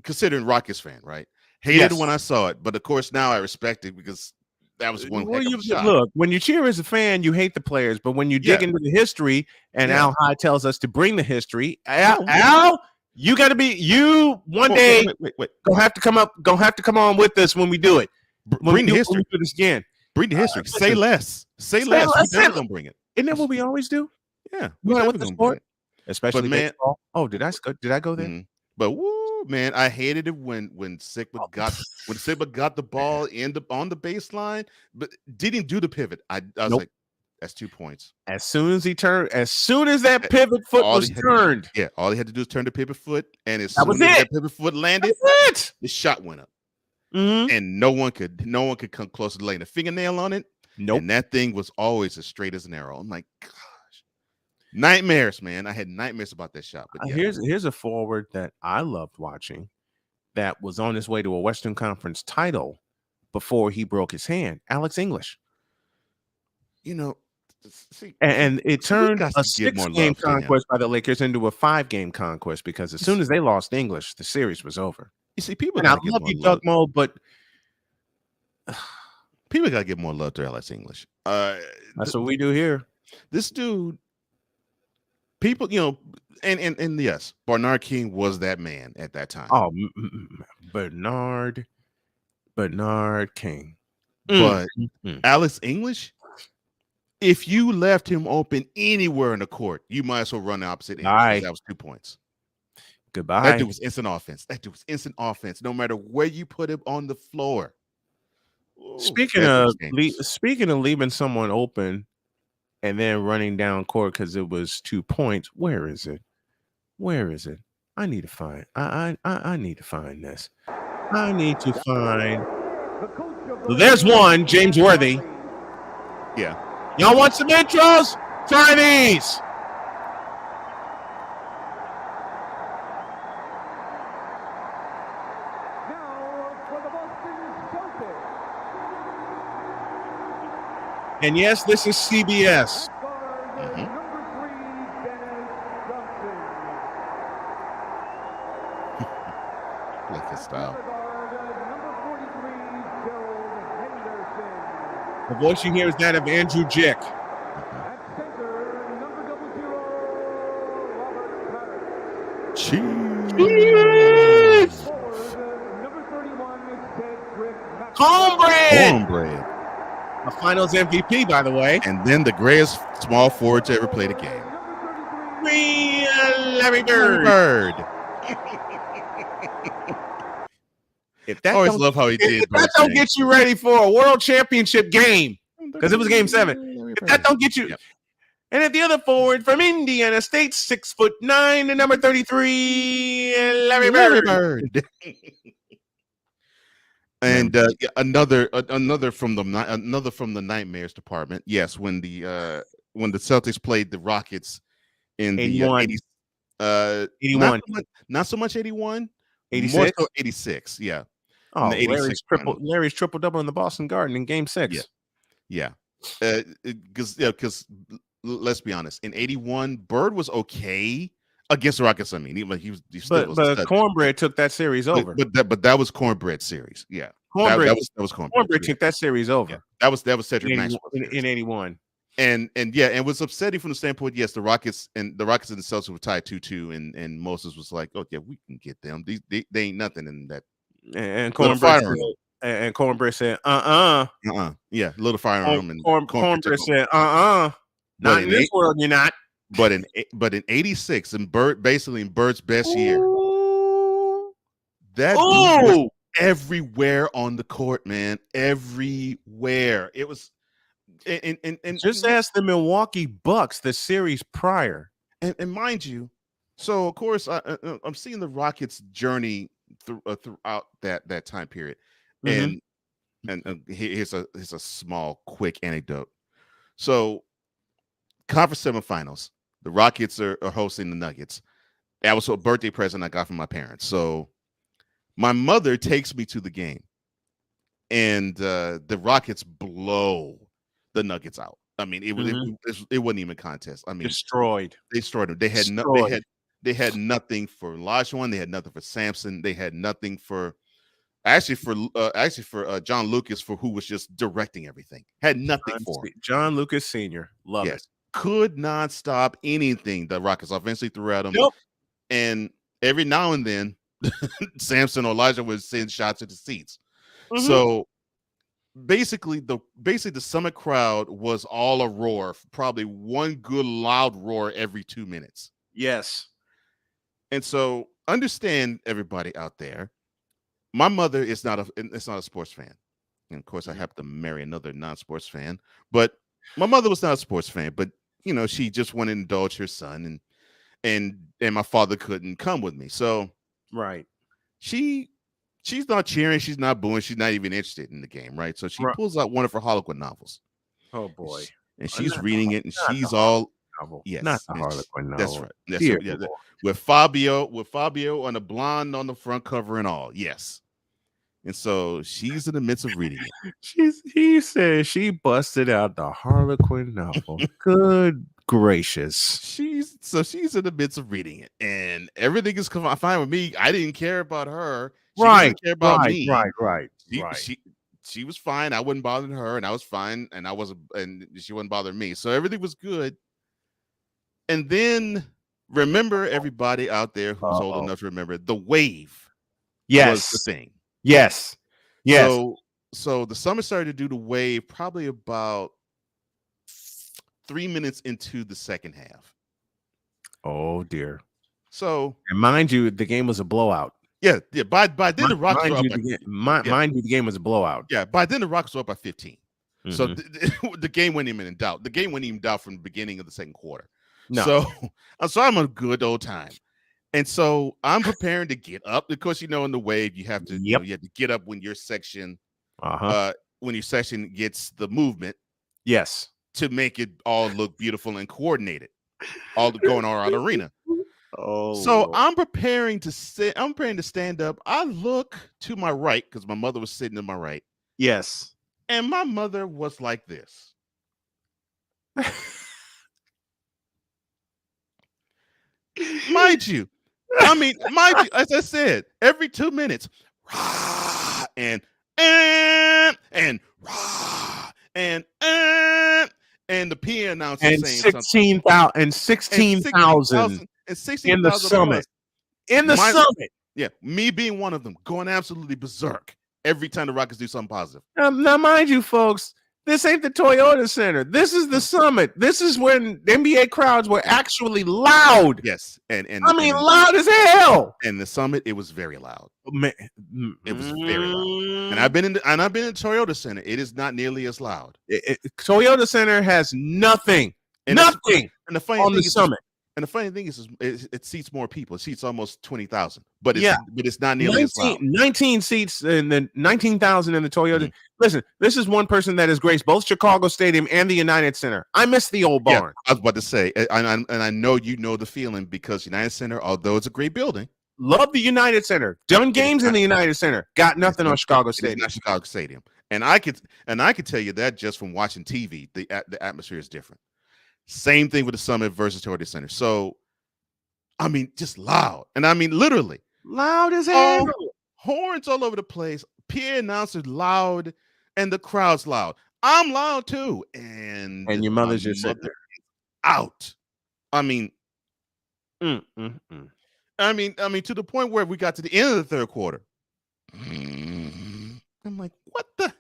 considering Rockets fan, right? Hated it when I saw it, but of course now I respect it because that was one heck of a shot. Look, when you cheer as a fan, you hate the players, but when you dig into the history, and Al High tells us to bring the history, Al, you got to be one day. Wait. Gonna have to come on with us when we do it. Bring the history. When we do this again. Bring the history. Say less. Say less. We're never gonna bring it. Isn't that what we always do? Yeah, we're with the sport, especially baseball. Oh, did I go there? But woo, man, I hated it when Sigma got the ball on the baseline, but didn't do the pivot. I was like, that's 2 points. As soon as that pivot foot was turned, all he had to do is turn the pivot foot, and as that soon as that pivot foot landed, the shot went up. And no one could come close to laying a fingernail on it. Nope. And that thing was always as straight as an arrow. I'm like, gosh, nightmares, man. I had nightmares about that shot. But here's a forward that I loved watching that was on his way to a Western Conference title before he broke his hand. Alex English. And it turned a 6-game conquest by the Lakers into a 5-game conquest, because as soon as they lost English, the series was over. You see, people. And I love you, Doug Moe, but people gotta give more love to Alex English. That's what we do here. This dude, people, and yes, Bernard King was that man at that time. Oh, Bernard King. But Alex English, if you left him open anywhere in the court, you might as well run the opposite end. That was 2 points. Goodbye. That dude was instant offense. No matter where you put him on the floor. Ooh, speaking of leaving someone open and then running down court because it was 2 points, where is it? I need to find. I need to find this. I need to find. There's one, James Worthy. Yeah. Y'all want some intros? Try these. And yes, this is CBS. Like his style. The voice you hear is that of Andrew Jick. Cornbread. A finals MVP, by the way. And then the greatest small forward to ever play the game. Larry Bird. If that always love how he did. If that don't get you ready for a world championship game, because it was game 7. If that don't get you, and if the other forward from Indiana State, 6'9", the number 33, Larry Bird. And another from the nightmares department. Yes, when the Celtics played the Rockets in the 81, not so much 81, 86, more so 86. Yeah. Oh, Larry's triple double in the Boston Garden in Game 6. Yeah. Because let's be honest, in 81, Bird was okay against the Rockets. I mean, he still but Cornbread took that series over. But that was Cornbread series. Yeah, Cornbread that was Cornbread. Cornbread took that series over. Yeah. That was Cedric Maxwell in 81. And it was upsetting from the standpoint. Yes, the Rockets and the Celtics were tied 2-2, and Moses was like, "Oh yeah, we can get them. They ain't nothing in that." And Cornbread said, yeah, little firearm. And Cornbread said, not in this world, you're not. But in 86, in Bird's best year, that dude was everywhere on the court, man. Everywhere. It was and just ask the Milwaukee Bucks the series prior. And mind you, So of course I'm seeing the Rockets' journey throughout that time period, Mhm. and here's a small quick anecdote. So conference semifinals, the Rockets are hosting the Nuggets. That was a birthday present I got from my parents. So my mother takes me to the game, and the Rockets blow the Nuggets out. I mean, Mhm. it wasn't even a contest. I mean, Destroyed. they destroyed them. Destroyed. They had nothing for Olajuwon. They had nothing for Sampson. They had nothing for John Lucas, for who was just directing everything. Had nothing for him. John Lucas Sr. Love it. Yes, could not stop anything the Rockets offensively threw at him. Nope. And every now and then, Sampson or Elijah would send shots at the seats. Mhm. So basically the Summit crowd was all a roar, probably one good loud roar every 2 minutes. Yes. And so understand, everybody out there, my mother is not a sports fan. And of course, I happen to marry another non-sports fan, but my mother was not a sports fan, but she just wanted to indulge her son, and my father couldn't come with me. So Right. she's not cheering, she's not booing, she's not even interested in the game, right? So she pulls out one of her Harlequin novels. Oh boy. And she's reading it, and she's all novel. yes, Not the Harlequin that's novel. right. That's Dear right. Yeah, Lord. with Fabio and a blonde on the front cover and all. Yes. And so she's in the midst of reading it. He said she busted out the Harlequin novel. Good gracious. She's in the midst of reading it, and everything is fine with me. I didn't care about her. She didn't care about me. Right. She was fine. I wasn't bothering her, and I was fine, and she wasn't bothering me. So everything was good. And then remember, everybody out there who's old enough to remember, the wave was the thing. Yes. So the Summit started to do the wave probably about 3 minutes into the second half. Oh dear. So, and mind you, the game was a blowout. Yeah. By then the Rockets were up. Mind you, the game was a blowout. Yeah. By then the Rockets were up by 15. Mm-hmm. So the game wasn't even in doubt. The game wasn't even doubt from the beginning of the second quarter. No. So I'm a good old time. And so I'm preparing to get up because in the wave you have to you have to get up when your section gets the movement. Yes. To make it all look beautiful and coordinated, all going around the arena. Oh. So I'm preparing to sit. I'm preparing to stand up. I look to my right because my mother was sitting to my right. Yes. And my mother was like this. Mind you, as I said, every 2 minutes, and the PA announcer and saying 16,000 and 16,000 in the summit. In the summit. Yeah, me being one of them, going absolutely berserk every time the Rockets do something positive. Now, mind you, folks, this ain't the Toyota Center. This is the summit. This is when the NBA crowds were actually loud. Yes, and loud as hell. And the summit, it was very loud. Man, it was very loud. And I've been in Toyota Center. It is not nearly as loud. Toyota Center has nothing. And nothing. And the funny on thing the summit. And the funny thing is it seats more people. It seats almost 20,000, but it's not nearly as loud. 19 seats and then 19,000 in the Toyota. Mm-hmm. Listen, this is one person that has graced both Chicago Stadium and the United Center. I miss the old barn. I was about to say, and I know you know the feeling because United Center, although it's a great building, love the United Center. Done games in the United Center. Got nothing on Chicago Stadium. It's not Chicago Stadium, and I could tell you that just from watching TV, the atmosphere is different. Same thing with the Summit versus Toyota Center. So, I mean, just loud. And I mean, literally. Loud as hell. Horns all over the place. PA announcers loud. And the crowd's loud. I'm loud too. And your mother's just sitting there. Out. I mean. I mean, to the point where we got to the end of the third quarter. I'm like, what the?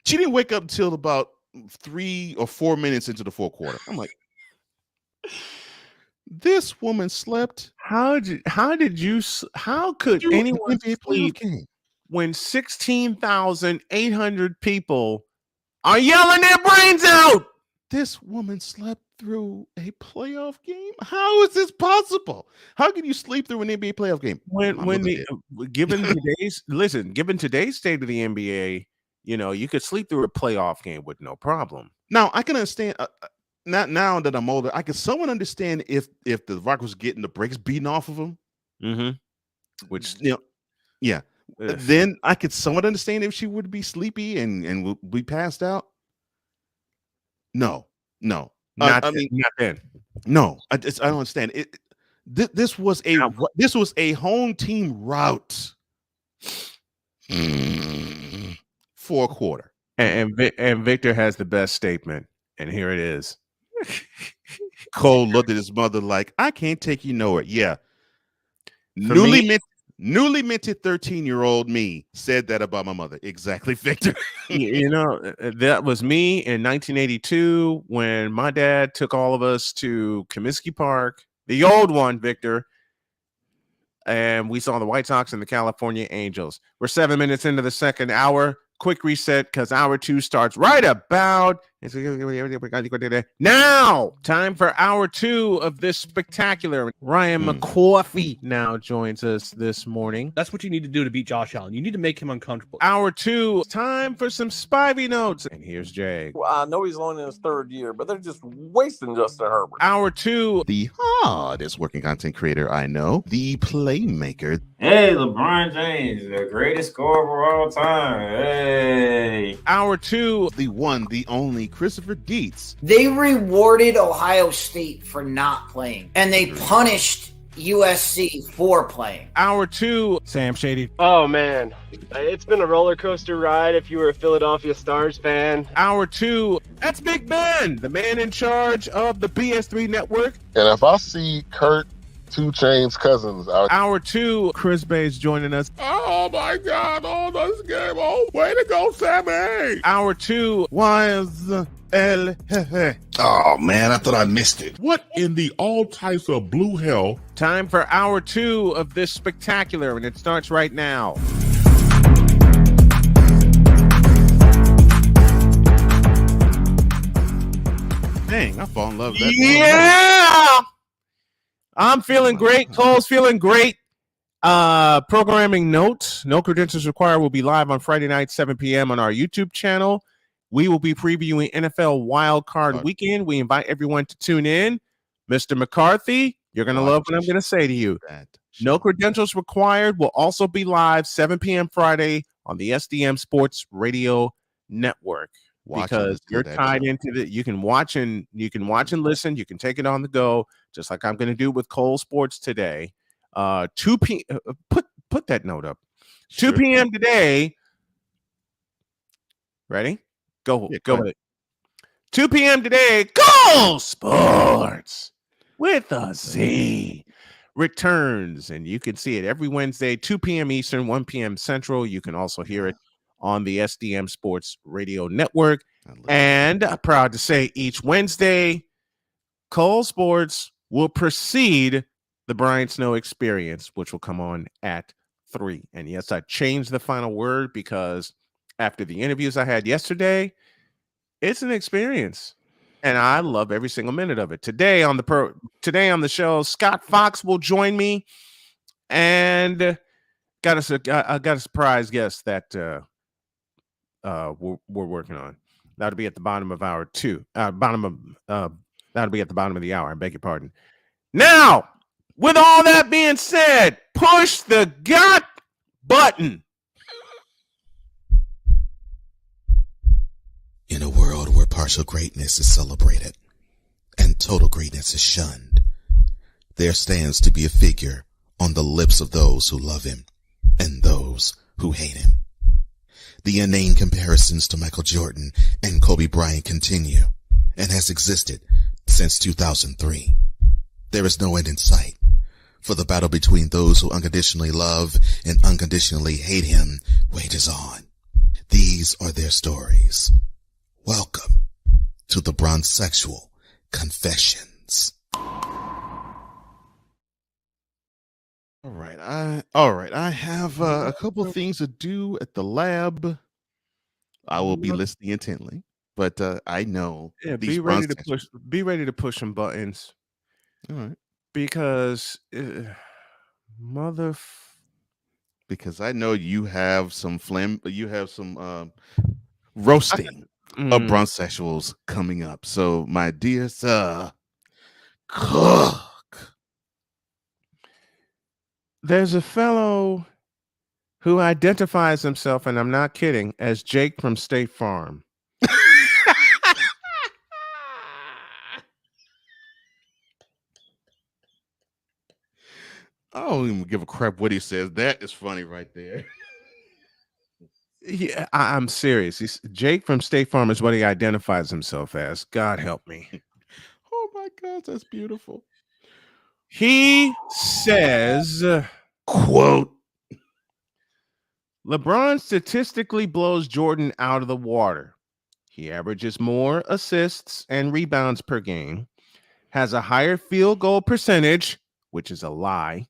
She didn't wake up until about 3 or 4 minutes into the fourth quarter. I'm like, this woman slept. How could anyone sleep when 16,800 people are yelling their brains out? This woman slept through a playoff game. How is this possible? How can you sleep through an NBA playoff game? When My when mother the did. given today's state of the NBA, you could sleep through a playoff game with no problem. Now I can understand. Not now that I'm older, I can somewhat understand if the Rock was getting the brakes beaten off of him. Mm-hmm. Which yeah. Then I could somewhat understand if she would be sleepy and would be passed out. No. not I then, mean, not then. no. I don't understand it. This was a home team route for a quarter. And Victor has the best statement, and here it is. Cole looked at his mother like, I can't take you nowhere. Yeah. For Newly minted 13-year-old me said that about my mother. Exactly, Victor. That was me in 1982 when my dad took all of us to Comiskey Park, the old one, Victor, and we saw the White Sox and the California Angels. We're 7 minutes into the second hour. Quick reset because hour 2 starts right about now. Time for hour 2 of this spectacular. Ryan McCoffey now joins us this morning. That's what you need to do to beat Josh Allen. You need to make him uncomfortable. Hour 2, time for some Spivey notes. And here's Jay. Well, I know he's only in his third year, but they're just wasting Justin Herbert. Hour 2, the hardest working content creator I know, the playmaker. Hey, LeBron James, the greatest scorer of all time. Hey. Hour 2, the one, the only Christopher Dietz. They rewarded Ohio State for not playing, and they punished USC for playing. Hour 2, Sam Shady. Oh, man. It's been a roller coaster ride if you were a Philadelphia Stars fan. Hour 2, that's Big Ben, the man in charge of the BS3 network. And if I see Kurt 2 Chainz Cousins out. Hour 2, Chris Bay's joining us. Oh my God! Oh, this game! Oh, way to go, Sammy! Hour 2, YSL. Oh man, I thought I missed it. What in the all types of blue hell? Time for hour 2 of this spectacular, and it starts right now. Dang, I fall in love with that. Yeah! I'm feeling great. Cole's feeling great. Programming notes. No credentials required will be live on Friday night, 7 p.m. on our YouTube channel. We will be previewing NFL Wild Card Weekend. We invite everyone to tune in. Mr. McCarthy, you're going to love what I'm going to say to you. No credentials required will also be live 7 p.m. Friday on the SDM Sports Radio Network. Because you're tied into the, you can watch and listen. You can take it on the go, just like I'm going to do with Cole Sports today. 2 p.m. Put that note up. 2 p.m. today. Ready? Go ahead. 2 p.m. today. Cole Sports with a Z returns, and you can see it every Wednesday, 2 p.m. Eastern, 1 p.m. Central. You can also hear it on the SDM Sports Radio Network. And I'm proud to say each Wednesday, Cole Sports will precede the Brian Snow Experience, which will come on at 3. And yes, I changed the final word because after the interviews I had yesterday, it's an experience. And I love every single minute of it. Today on the show, Scott Fox will join me, and I got a surprise guest that we're working on. That'll be at the bottom of hour 2. That'll be at the bottom of the hour. I beg your pardon. Now, with all that being said, push the got button. In a world where partial greatness is celebrated and total greatness is shunned, there stands to be a figure on the lips of those who love him and those who hate him. The inane comparisons to Michael Jordan and Kobe Bryant continue and has existed since 2003. There is no end in sight, for the battle between those who unconditionally love and unconditionally hate him wages on. These are their stories. Welcome to the Bronzexual Confessions. All right. I have a couple of things to do at the lab. I will be listening intently. but I know Yeah, these bronze. be ready to push some buttons. All right. Because mother Because I know you have some roasting of bronzesexuals coming up. So, my dear sir, cook. There's a fellow who identifies himself, and I'm not kidding, as Jake from State Farm. I don't even give a crap what he says. That is funny right there. Yeah, I'm serious. Jake from State Farm is what he identifies himself as. God help me. Oh my God, that's beautiful. He says, quote, LeBron statistically blows Jordan out of the water. He averages more assists and rebounds per game, has a higher field goal percentage, which is a lie,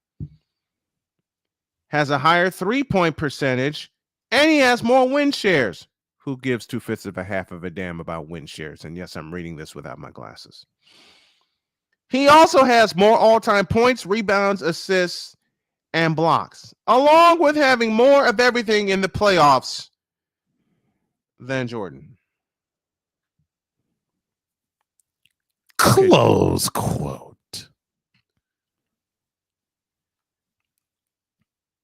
has a higher 3-point percentage, and he has more win shares. Who gives 2/5 of a half of a damn about win shares? And yes, I'm reading this without my glasses. He also has more all-time points, rebounds, assists, and blocks, along with having more of everything in the playoffs than Jordan. Close quote.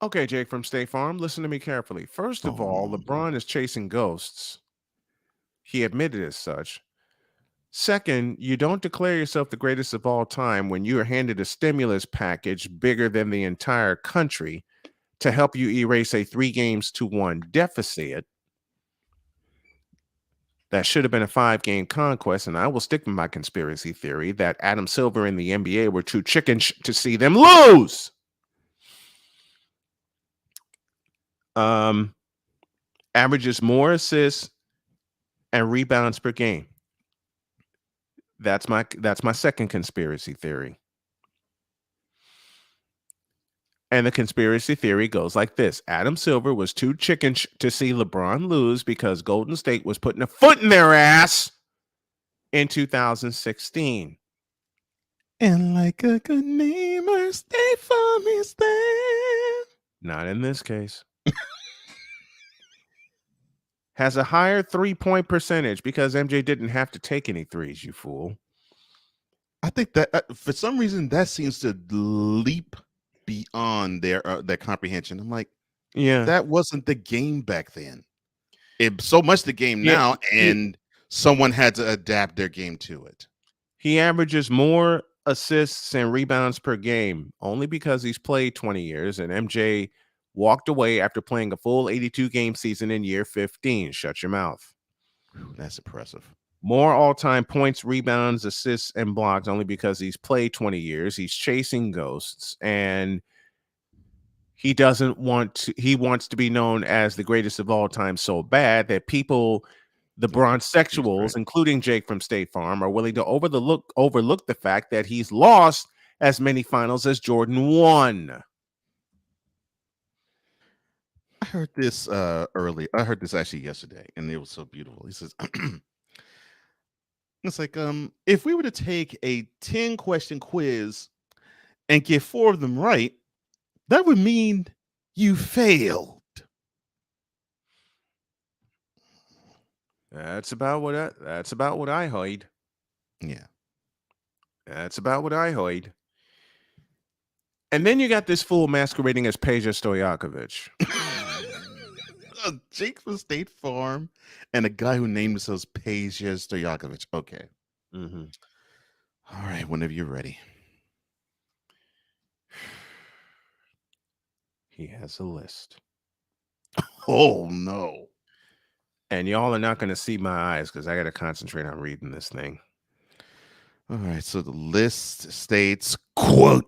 Okay, Jake from State Farm, listen to me carefully. First of all, LeBron is chasing ghosts. He admitted as such. Second, you don't declare yourself the greatest of all time when you are handed a stimulus package bigger than the entire country to help you erase a 3-1 deficit that should have been a 5-game conquest. And I will stick with my conspiracy theory that Adam Silver and the NBA were too chicken to see them lose. Averages more assists and rebounds per game. That's my second conspiracy theory. And the conspiracy theory goes like this. Adam Silver was too chicken to see LeBron lose because Golden State was putting a foot in their ass in 2016. And like a good neighbor, State Farm is there. Not in this case. Has a higher 3-point percentage because MJ didn't have to take any threes, you fool. I think that for some reason that seems to leap beyond their comprehension. I'm like, yeah, that wasn't the game back then. It's so much the game now, and someone had to adapt their game to it. He averages more assists and rebounds per game only because he's played 20 years, and MJ walked away after playing a full 82-game season in year 15. Shut your mouth. Whew, that's impressive. More all-time points, rebounds, assists, and blocks only because he's played 20 years. He's chasing ghosts, and he wants to be known as the greatest of all time so bad that people, the bronzesexuals, including Jake from State Farm, are willing to overlook the fact that he's lost as many finals as Jordan won. I heard this early. I heard this actually yesterday, and it was so beautiful. He says, it's like, if we were to take a 10-question quiz and get 4 of them right, that would mean you failed. That's about what I heard. Yeah. That's about what I heard. And then you got this fool masquerading as Peja Stojakovic. Jake from State Farm and a guy who named himself Peja Stojakovic. Okay. Mm-hmm. All right, whenever you're ready. He has a list. Oh, no. And y'all are not going to see my eyes because I got to concentrate on reading this thing. All right, so the list states, quote,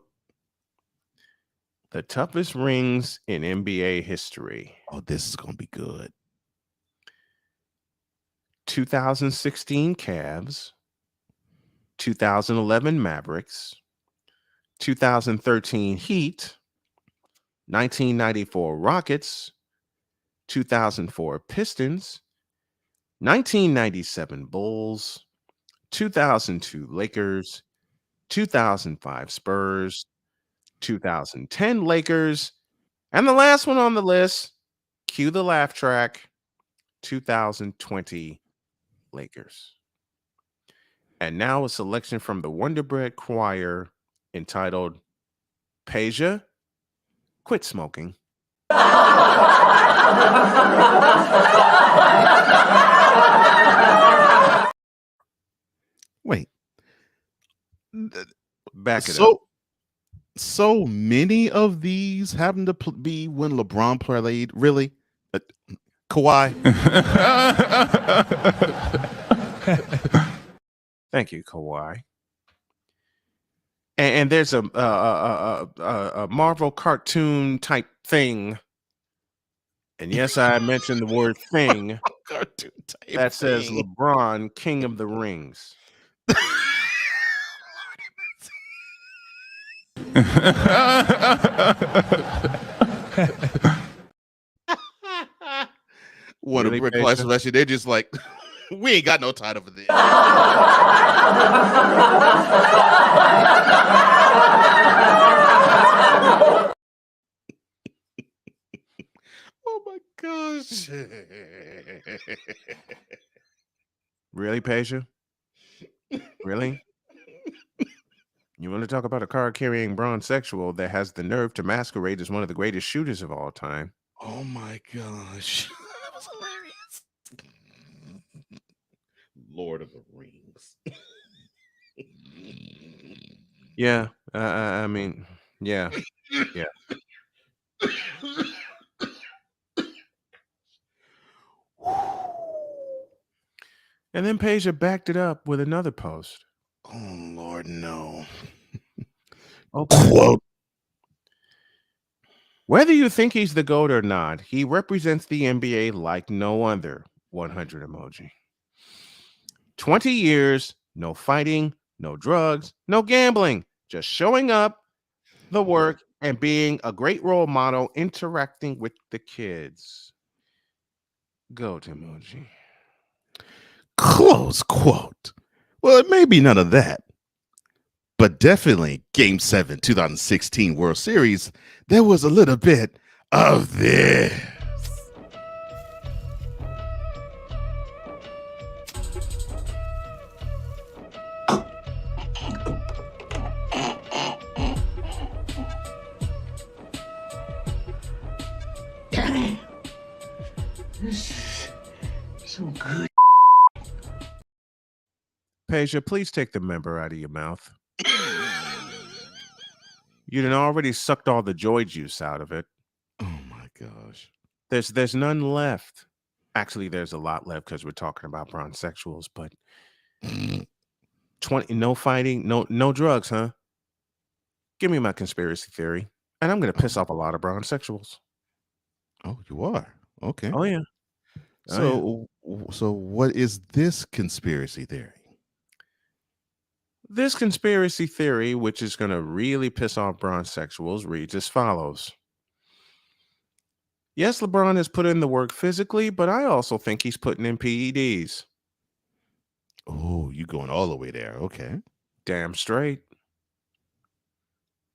the toughest rings in NBA history. Oh, this is going to be good. 2016 Cavs, 2011 Mavericks, 2013 Heat, 1994 Rockets, 2004 Pistons, 1997 Bulls, 2002 Lakers, 2005 Spurs, 2010 Lakers, and the last one on the list, cue the laugh track, 2020 Lakers. And now a selection from the Wonder Bread Choir entitled Peja, Quit Smoking. Wait. Back it up. So many of these happen to be when LeBron played. Really? Kawhi? Thank you, Kawhi. And there's a Marvel cartoon type thing. And yes, I mentioned the word thing. Cartoon type that says thing. LeBron, King of the Rings. What Really, a brick Peja? class selection. They're just like, we ain't got no title for this. Oh my gosh. Really, Peja? Really? You want to talk about a card-carrying bronzexual that has the nerve to masquerade as one of the greatest shooters of all time? Oh my gosh. That was hilarious. Lord of the Rings. Yeah, I mean, yeah, yeah. And then Peja backed it up with another post. Oh Lord, no. Okay. Quote. Whether you think he's the GOAT or not, he represents the NBA like no other. 100 emoji. 20 years, no fighting, no drugs, no gambling, just showing up, the work, and being a great role model, interacting with the kids. GOAT emoji. Close quote. Well, it may be none of that, but definitely Game 7, 2016 World Series, there was a little bit of this. So good. Peja, please take the member out of your mouth. You done already sucked all the joy juice out of it. Oh my gosh. There's none left. Actually, there's a lot left because we're talking about bronzexuals, but 20 no fighting, no drugs, huh? Give me my conspiracy theory. And I'm gonna piss off a lot of bronzexuals. Oh, you are? Okay. Oh yeah. So what is this conspiracy theory? This conspiracy theory, which is going to really piss off bronzexuals, reads as follows. Yes, LeBron has put in the work physically, but I also think he's putting in PEDs. Oh, you going all the way there. Okay. Damn straight.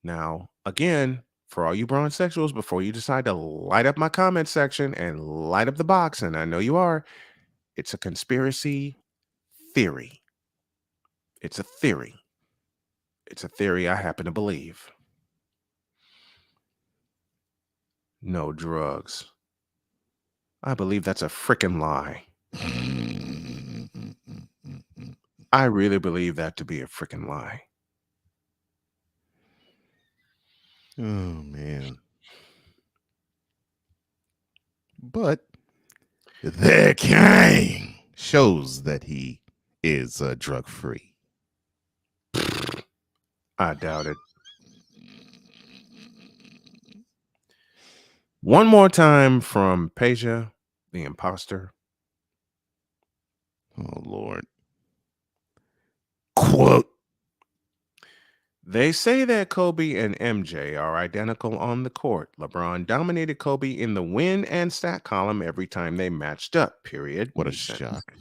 Now, again, for all you bronzexuals, before you decide to light up my comment section and light up the box, and I know you are, it's a conspiracy theory. It's a theory. It's a theory I happen to believe. No drugs. I believe that's a freaking lie. I really believe that to be a freaking lie. Oh, man. But their king shows that he is drug-free. I doubt it. One more time from Peja, the imposter. Oh, Lord. Quote. They say that Kobe and MJ are identical on the court. LeBron dominated Kobe in the win and stat column every time they matched up, period. What a Neat sentence. shock.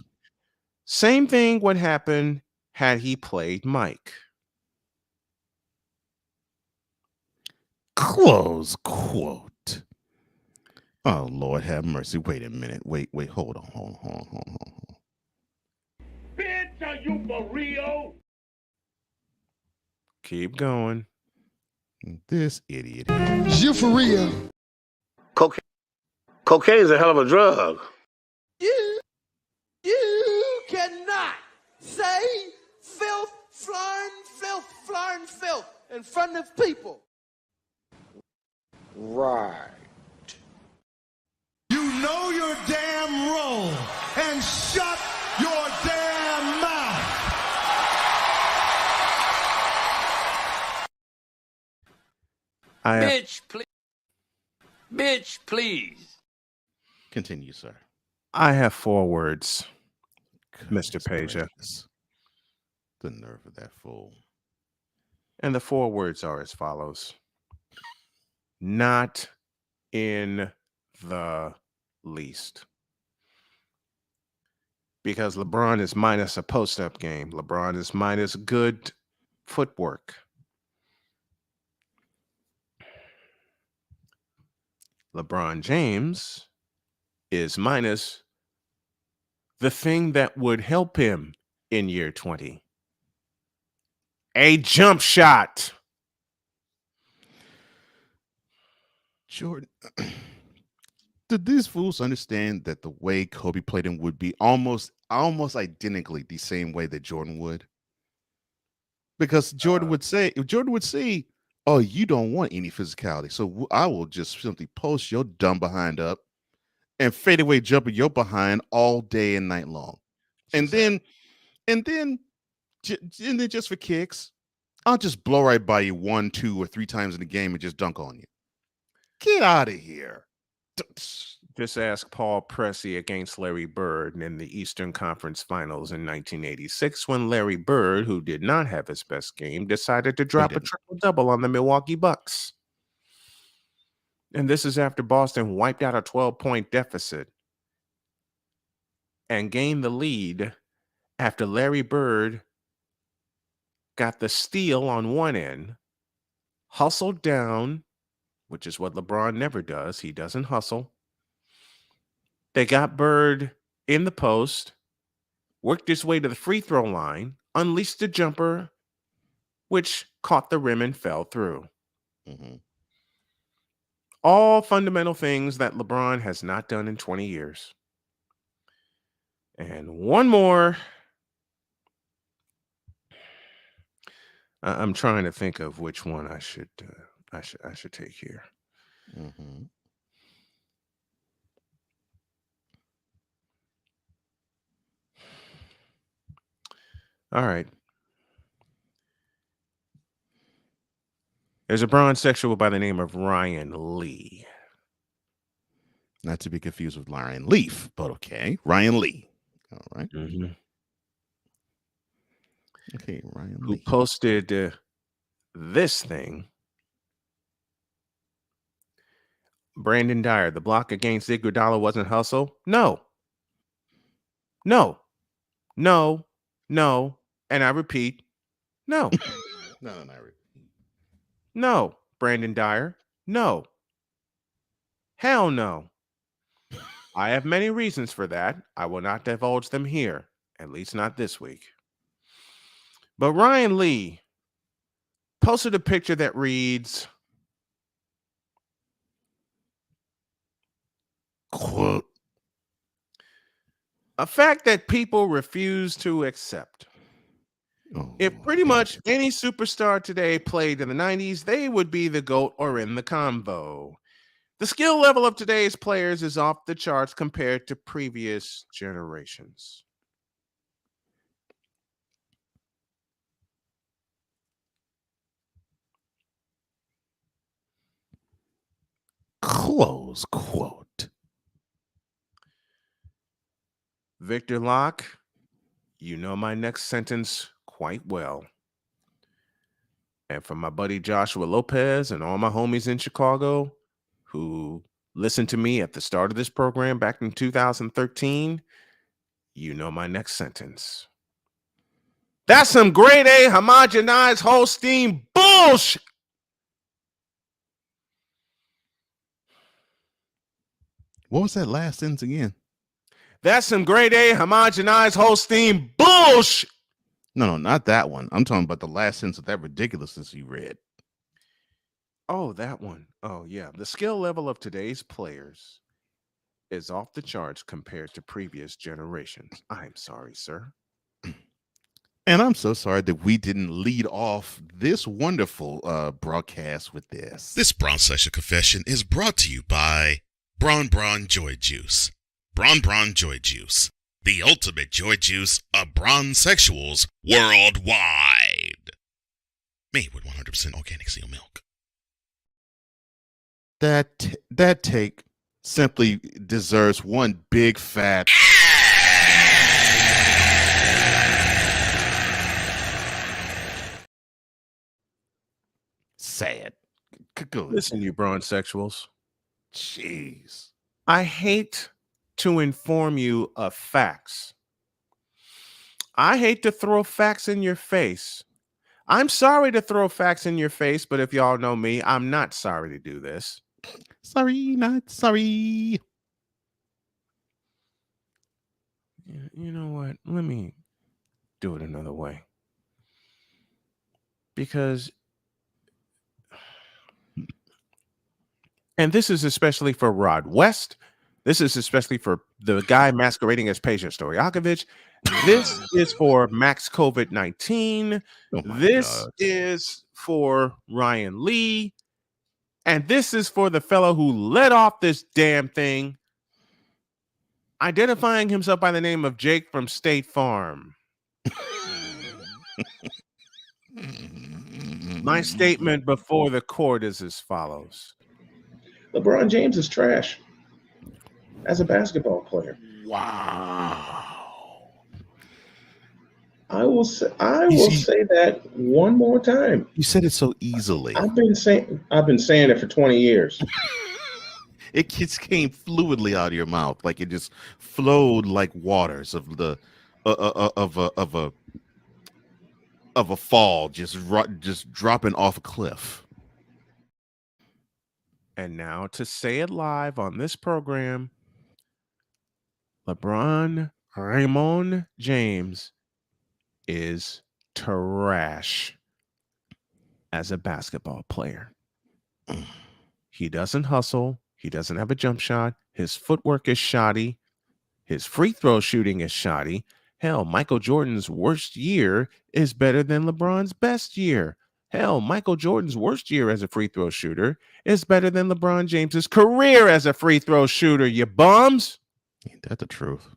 Same thing would happen had he played Mike. Close quote. Oh, Lord have mercy. Wait a minute. Wait. Hold on. Bitch, are you for real? Keep going. This idiot. You for real? Cocaine's a hell of a drug. You cannot say filth in front of people. Right. You know your damn role and shut your damn mouth. Bitch, please. Continue, sir. I have 4 words, Mr. Peja. The nerve of that fool. And the 4 words are as follows. Not in the least. Because LeBron is minus a post-up game. LeBron is minus good footwork. LeBron James is minus the thing that would help him in year 20. A jump shot. Jordan, did these fools understand that the way Kobe played him would be almost identically the same way that Jordan would? Because Jordan would say, oh, you don't want any physicality, so I will just simply post your dumb behind up and fade away jumping your behind all day and night long. And then just for kicks, I'll just blow right by you 1, 2, or 3 times in the game and just dunk on you. Get out of here. Just ask Paul Pressey against Larry Bird in the Eastern Conference Finals in 1986 when Larry Bird, who did not have his best game, decided to drop a triple-double on the Milwaukee Bucks. And this is after Boston wiped out a 12-point deficit and gained the lead after Larry Bird got the steal on one end, hustled down, which is what LeBron never does. He doesn't hustle. They got Bird in the post, worked his way to the free throw line, unleashed the jumper, which caught the rim and fell through. Mm-hmm. All fundamental things that LeBron has not done in 20 years. And one more. I'm trying to think of which one I should take here. Mm-hmm. All right. There's a bronze sexual by the name of Ryan Lee. Not to be confused with Ryan Leaf, but okay. Ryan Lee. All right. Mm-hmm. Okay, Ryan Who Lee. posted this thing. Brandon Dyer, the block against Iguodala wasn't hustle? No. And I repeat, no. No, Brandon Dyer, no. Hell no. I have many reasons for that. I will not divulge them here, at least not this week. But Ryan Lee posted a picture that reads, quote, a fact that people refuse to accept. If pretty much any superstar today played in the 90s, they would be the GOAT or in the combo. The skill level of today's players is off the charts compared to previous generations. Close quote. Victor Locke, you know my next sentence quite well. And for my buddy Joshua Lopez and all my homies in Chicago who listened to me at the start of this program back in 2013, you know my next sentence. That's some grade A homogenized Holstein bullshit. What was that last sentence again? That's some grade A homogenized Holstein bullshit. No, not that one. I'm talking about the last sentence of that ridiculousness you read. Oh, that one. Oh, yeah. The skill level of today's players is off the charts compared to previous generations. I'm sorry, sir. And I'm so sorry that we didn't lead off this wonderful broadcast with this. This Braun Session Confession is brought to you by Braun Joy Juice. Braun Joy Juice, the ultimate joy juice of bronzexuals worldwide. Made with 100% organic seal milk. That take simply deserves one big fat sad. Good. Listen, you bronzexuals. Jeez. I hate to inform you of facts. I hate to throw facts in your face. I'm sorry to throw facts in your face, but if y'all know me, I'm not sorry to do this. Sorry, not sorry. You know what? Let me do it another way. Because, and this is especially for Rod West. This is especially for the guy masquerading as patient Stojakovic. This is for Max COVID-19. This is for Ryan Lee. And this is for the fellow who led off this damn thing, identifying himself by the name of Jake from State Farm. My statement before the court is as follows. LeBron James is trash as a basketball player. Wow. I will say that one more time. You said it so easily. I've been saying it for 20 years. It just came fluidly out of your mouth, like it just flowed like waters of the of a fall, just dropping off a cliff. And now to say it live on this program, LeBron Raymond James is trash as a basketball player. He doesn't hustle. He doesn't have a jump shot. His footwork is shoddy. His free throw shooting is shoddy. Hell, Michael Jordan's worst year is better than LeBron's best year. Hell, Michael Jordan's worst year as a free throw shooter is better than LeBron James's career as a free throw shooter, you bums. Ain't that the truth?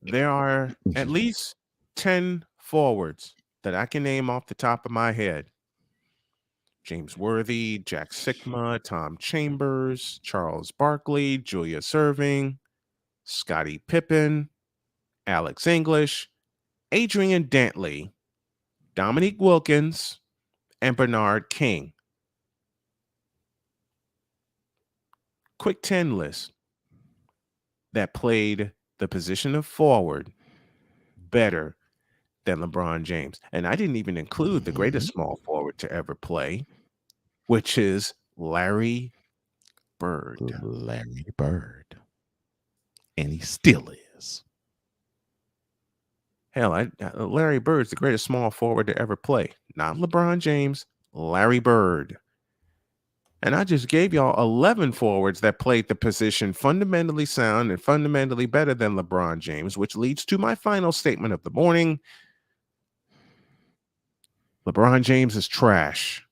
There are at least 10 forwards that I can name off the top of my head. James Worthy, Jack Sigma, Tom Chambers, Charles Barkley, Julius Erving, Scottie Pippen, Alex English, Adrian Dantley, Dominique Wilkins, and Bernard King. Quick 10 list that played the position of forward better than LeBron James. And I didn't even include the greatest small forward to ever play, which is Larry Bird. Larry Bird. And he still is. Hell, Larry Bird's the greatest small forward to ever play. Not LeBron James, Larry Bird. And I just gave y'all 11 forwards that played the position fundamentally sound and fundamentally better than LeBron James, which leads to my final statement of the morning. LeBron James is trash.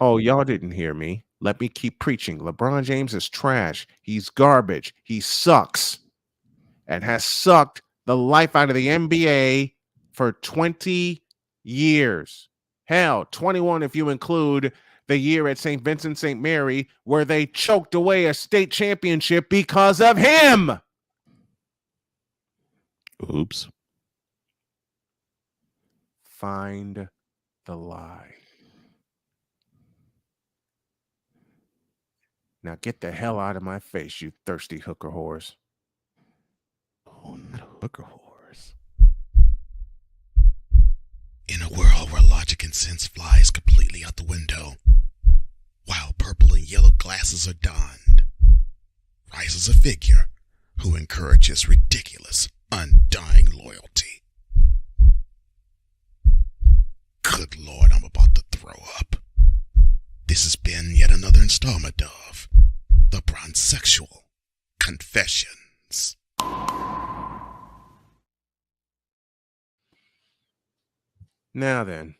Oh, y'all didn't hear me. Let me keep preaching. LeBron James is trash. He's garbage. He sucks and has sucked the life out of the NBA for 20 years. Hell, 21 if you include the year at St. Vincent St. Mary where they choked away a state championship because of him. Oops. Find the lie. Now get the hell out of my face, you thirsty hooker whores. Oh, not hooker whores. In a world where logic and sense flies completely out the window, while purple and yellow glasses are donned, rises a figure who encourages ridiculous, undying loyalty. Good Lord, I'm about to throw up. This has been yet another installment of The Bronzexual Confessions. Now then,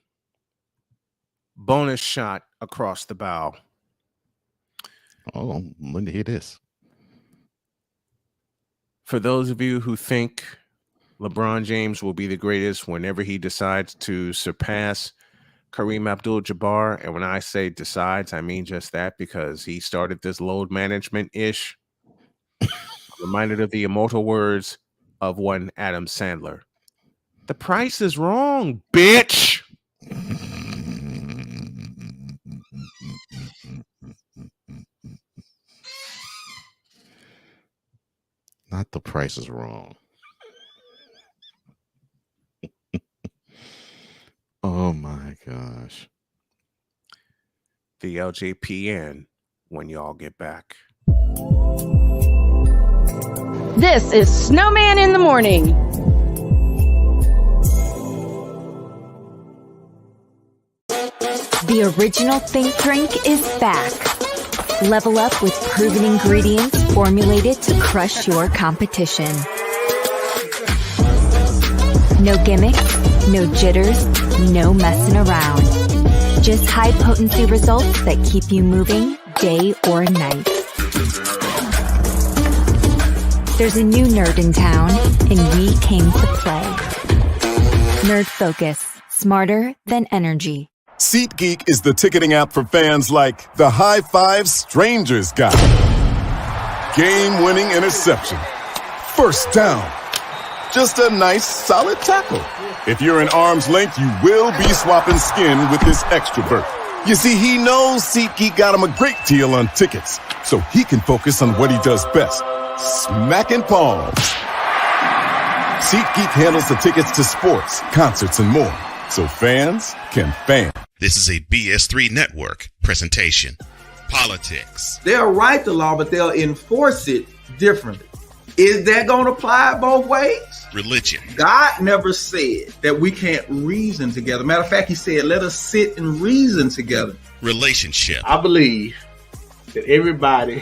bonus shot across the bow. Oh, I'm going to hear this. For those of you who think LeBron James will be the greatest whenever he decides to surpass Kareem Abdul-Jabbar, and when I say decides, I mean just that, because he started this load management-ish. Reminded of the immortal words of one Adam Sandler. The price is wrong, bitch. Not the price is wrong. Oh my gosh. The LJPN when y'all get back. This is Snowman in the Morning. The original Think Drink is back. Level up with proven ingredients formulated to crush your competition. No gimmicks, no jitters, no messing around. Just high potency results that keep you moving day or night. There's a new nerd in town, and we came to play. Nerd Focus, smarter than energy. SeatGeek is the ticketing app for fans like the High Five Strangers guy. Game-winning interception. First down. Just a nice, solid tackle. If you're in arm's length, you will be swapping skin with this extra berth. You see, he knows SeatGeek got him a great deal on tickets, so he can focus on what he does best, smacking palms. SeatGeek handles the tickets to sports, concerts, and more, so fans can fan. This is a BS3 Network presentation. Politics. They'll write the law, but they'll enforce it differently. Is that going to apply both ways? Religion. God never said that we can't reason together. Matter of fact, he said, let us sit and reason together. Relationship. I believe that everybody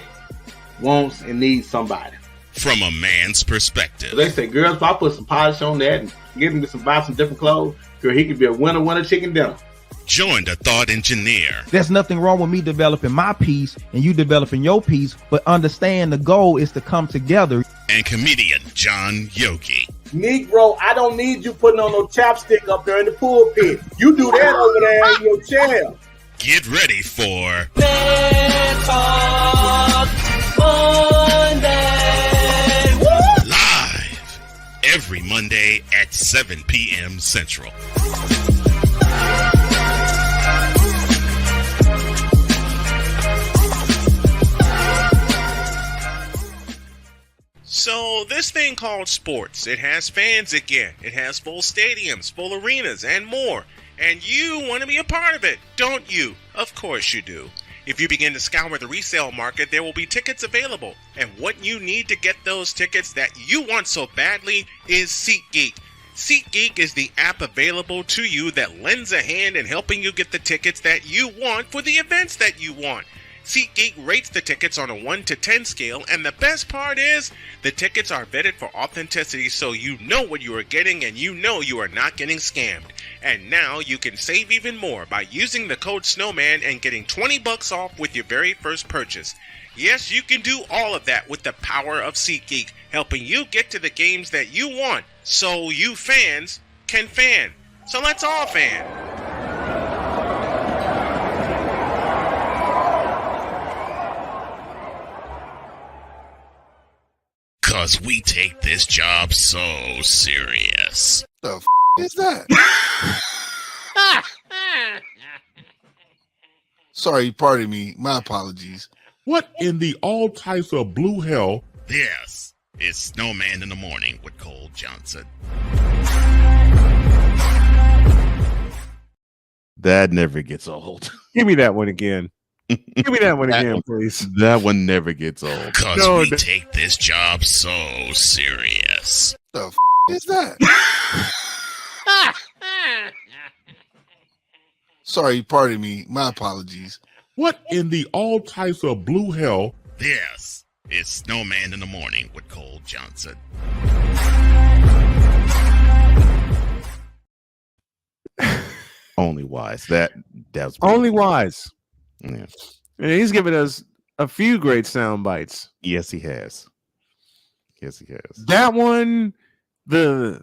wants and needs somebody. From a man's perspective. They say, girls, if I put some polish on that and get him to buy some different clothes, girl, he could be a winner chicken dinner. Join the thought engineer. There's nothing wrong with me developing my piece and you developing your piece, but understand the goal is to come together. And comedian John Yogi. Negro, I don't need you putting on no chapstick up there in the pulpit. You do that over there in your chair. Get ready for Monday. Live every Monday at 7 p.m. Central. So this thing called sports, it has fans again. It has full stadiums, full arenas, and more. And you want to be a part of it, don't you? Of course you do. If you begin to scour the resale market, there will be tickets available. And what you need to get those tickets that you want so badly is SeatGeek. SeatGeek is the app available to you that lends a hand in helping you get the tickets that you want for the events that you want. SeatGeek rates the tickets on a 1 to 10 scale, and the best part is the tickets are vetted for authenticity, so you know what you are getting and you know you are not getting scammed. And now you can save even more by using the code Snowman and getting $20 off with your very first purchase. Yes, you can do all of that with the power of SeatGeek, helping you get to the games that you want, so you fans can fan. So let's all fan. 'Cause we take this job so serious. The is that? Sorry, pardon me. My apologies. What in the all types of blue hell? This is Snowman in the Morning with Cole Johnson. That never gets old. Give me that one again. Give me that one again, please. That one never gets old. 'Cause we take this job so serious. The is that? Sorry, pardon me. My apologies. What in the all types of blue hell? This is Snowman in the Morning with Cole Johnson. Only wise. That's Only wise. Yeah. And he's given us a few great sound bites. Yes, he has. Yes, he has. That one,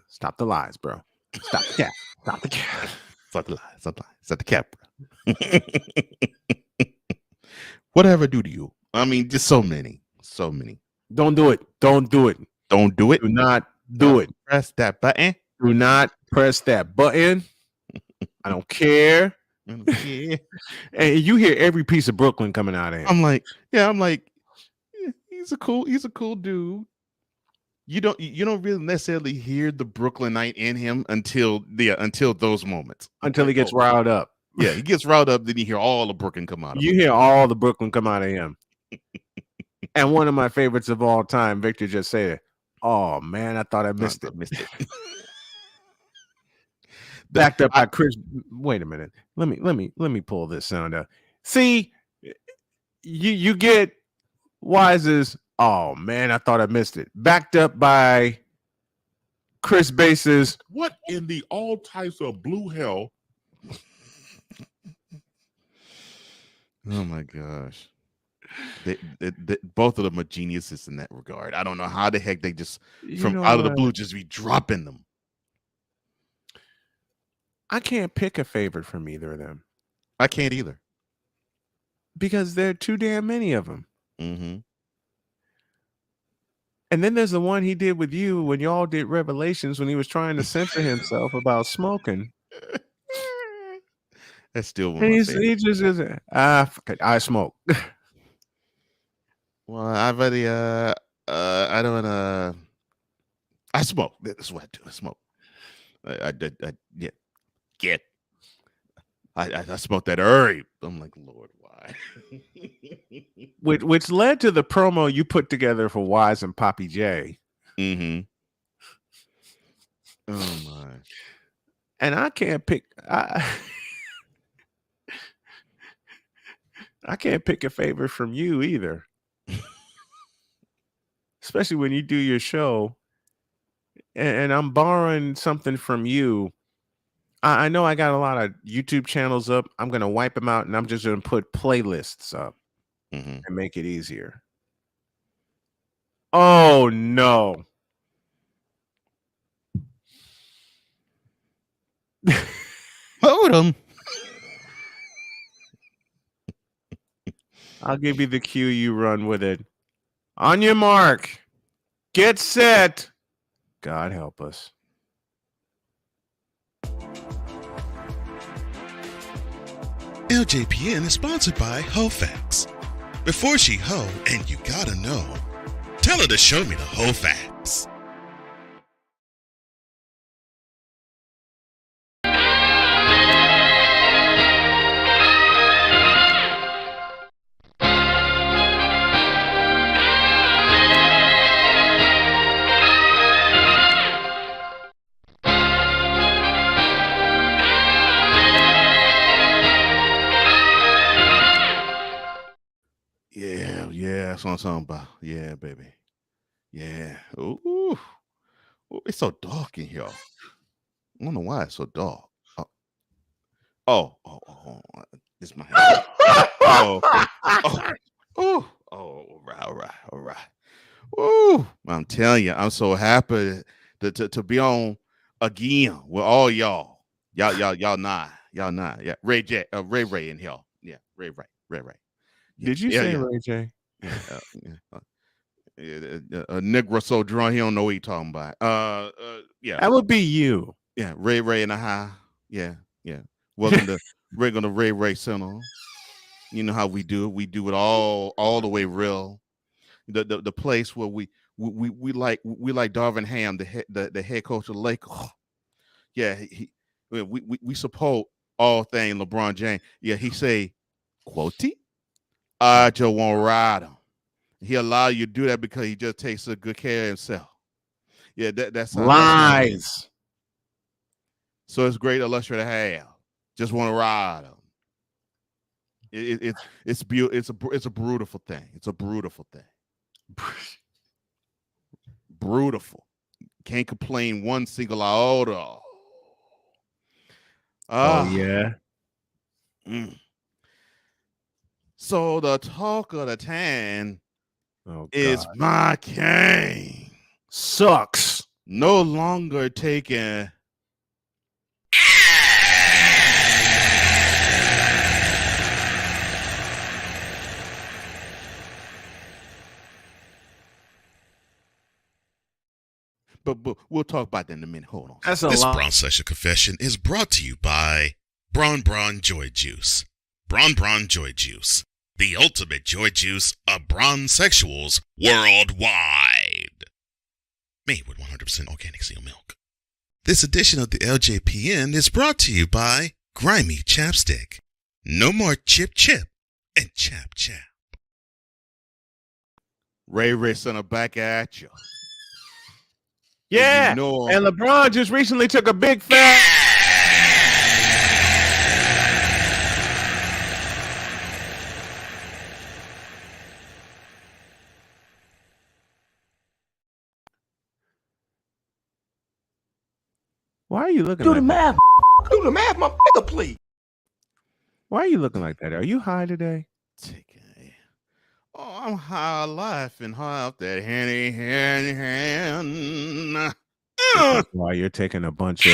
stop the lies, bro. Stop the cap. Stop the cap. Stop the lies. Stop the lies. Stop the cap, bro. Whatever I do to you? I mean, just so many. So many. Don't do it. Don't do it. Don't do it. Do not do it. Press that button. Do not press that button. I don't care. Yeah. And you hear every piece of Brooklyn coming out of him. I'm like, yeah, he's a cool dude. You don't really necessarily hear the Brooklynite in him until those moments. Until he gets riled up. Yeah, he gets riled up, then you hear all the Brooklyn come out of him. You hear all the Brooklyn come out of him. And one of my favorites of all time, Victor just said, "Oh man, I thought I missed it." Backed up by Chris. Wait a minute. Let me pull this sound up. See, you get Wise's. Oh man, I thought I missed it. Backed up by Chris Base's. What in the all types of blue hell? Oh my gosh. They both of them are geniuses in that regard. I don't know how the heck they just out of the blue just be dropping them. I can't pick a favorite from either of them. I can't either. Because there are too damn many of them. Mm-hmm. And then there's the one he did with you when y'all did Revelations when he was trying to censor himself about smoking. That's still one And of my he just is, I smoke. Well, I've already I smoke. That's what I do. I smoke. I smoked that herb. I'm like, Lord, why? which led to the promo you put together for Wise and Poppy J. Mm-hmm. Oh my. And I can't pick I can't pick a favorite from you either. Especially when you do your show. And I'm borrowing something from you. I know I got a lot of YouTube channels up. I'm going to wipe them out and I'm just going to put playlists up and make it easier. Oh, no. Hold them. I'll give you the cue. You run with it. On your mark. Get set. God help us. LJPN is sponsored by HoFax. Before she hoe, and you gotta know, tell her to show me the HoFax. Yeah, that's what I'm talking about. Yeah, baby. Yeah. Ooh. It's so dark in here. I don't know why it's so dark. Oh. This is my head. All right. Ooh. I'm telling you, I'm so happy to be on again with all y'all. Y'all not. Yeah. Ray in here. Yeah, Ray. Did you say Ray J? A Negro so drunk he don't know what he talking about. Yeah, That would be you. yeah. Ray in the high. Yeah. Welcome to Ray Center. You know how we do it. We do it all the way real. The place where we like Darvin Ham, the head coach of the Lakers. Yeah, we support all things LeBron James. Yeah, he say, "Quote, I just want to ride him." He allow you to do that because he just takes a good care of himself. Yeah, that's how it is. Lies. So it's great illustrator to have. Just want to ride him. It's beautiful. It's a beautiful thing. It's a beautiful thing. Beautiful. Can't complain one single iota. Oh yeah. So the talk of the town is God. my king. Sucks. No longer taking. But we'll talk about that in a minute. Hold on. That's a This lot. Braun Session Confession is brought to you by Braun Joy Juice. Braun Joy Juice, the ultimate joy juice of bronzexuals worldwide. Made with 100% organic seal milk. This edition of the LJPN is brought to you by Grimy Chapstick. No more chip and chap. Ray Center back at you. Yeah. You know, and LeBron just recently took a big fat. Why are you looking Do like the that? math. Do the math, my nigga, please. Why are you looking like that? Are you high today? Oh, I'm high life and high out that hand. That's why you're taking a bunch of.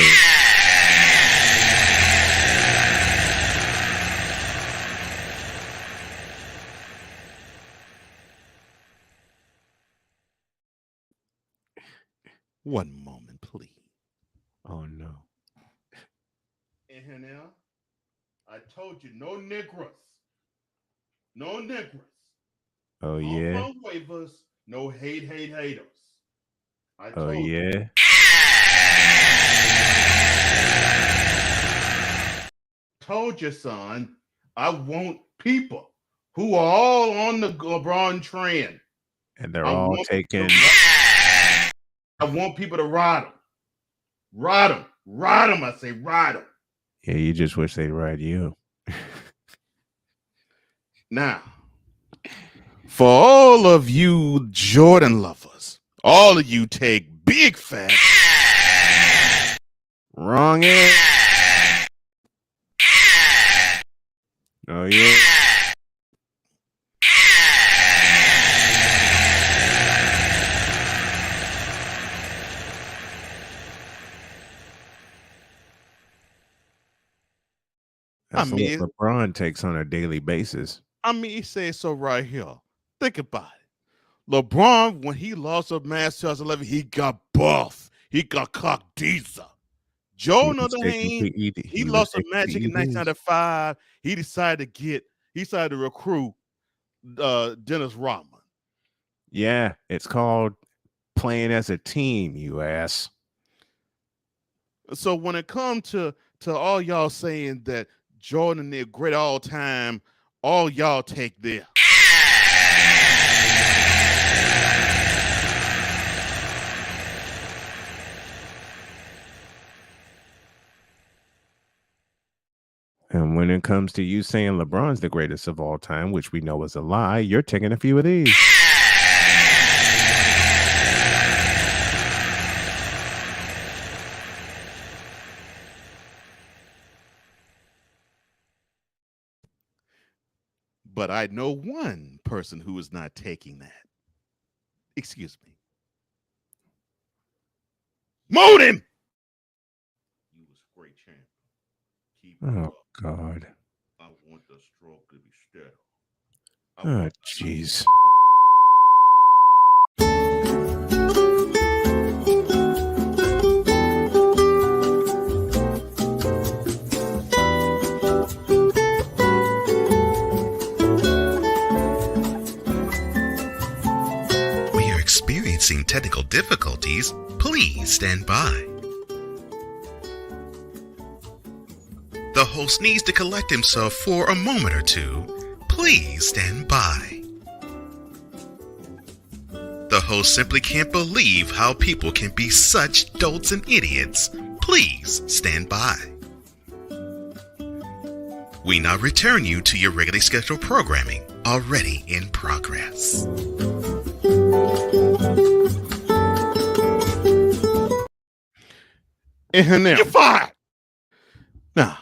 One moment, please. Oh no. In here now, I told you no Negros. No Negros. Oh No yeah. phone waivers. No haters. I Oh told you. yeah. Told you, son. I want people who are all on the LeBron trend. And they're all taking. I want people to ride them. Ride them. Ride them. I say ride them. Yeah, you just wish they'd ride you. Now, for all of you Jordan lovers, all of you take big fat. Wrong end. Oh yeah. That's what LeBron takes on a daily basis. I mean, he says so right here. Think about it. LeBron, when he lost a match 2011, he got buff. He got cockteaser. Joe, on the other hand, he lost a match in 1995. He decided to recruit Dennis Rodman. Yeah, it's called playing as a team, you ass. So when it comes to all y'all saying that Jordan is great all time, all y'all take there. And when it comes to you saying LeBron's the greatest of all time, which we know is a lie, you're taking a few of these. But I know one person who is not taking that. Excuse me. Mold him! You was a great champ. Keep it Oh, up. God. I want the stroke to be steady. Oh, jeez. experiencing technical difficulties, please stand by. The host needs to collect himself for a moment or two. Please stand by. The host simply can't believe how people can be such dolts and idiots. Please stand by. We now return you to your regularly scheduled programming, already in progress. And now, you're fired. Now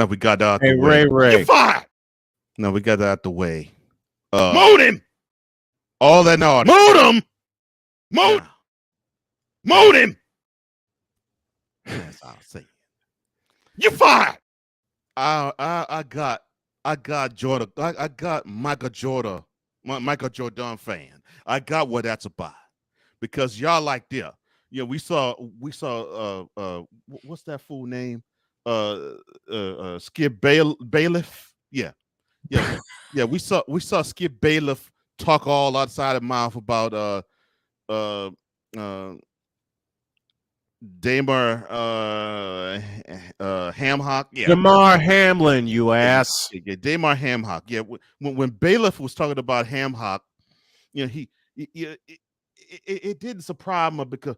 we got that out the way. Ray. You're fired. Now we got that out the way. Moot him. All that noise. Moot him. Moot him. That's all I'm saying. You're fired. I got Jordan. I got Michael Jordan fan. I got what that's about because y'all like there. Yeah, we saw what's that fool name? Skip Bailiff. Yeah. We saw Skip Bailiff talk all outside of mouth about Damar Hamhock. Yeah. Damar Hamlin, you ass. Yeah, Damar Hamhock. Yeah, when Bailiff was talking about Hamhock, you know, it didn't surprise me because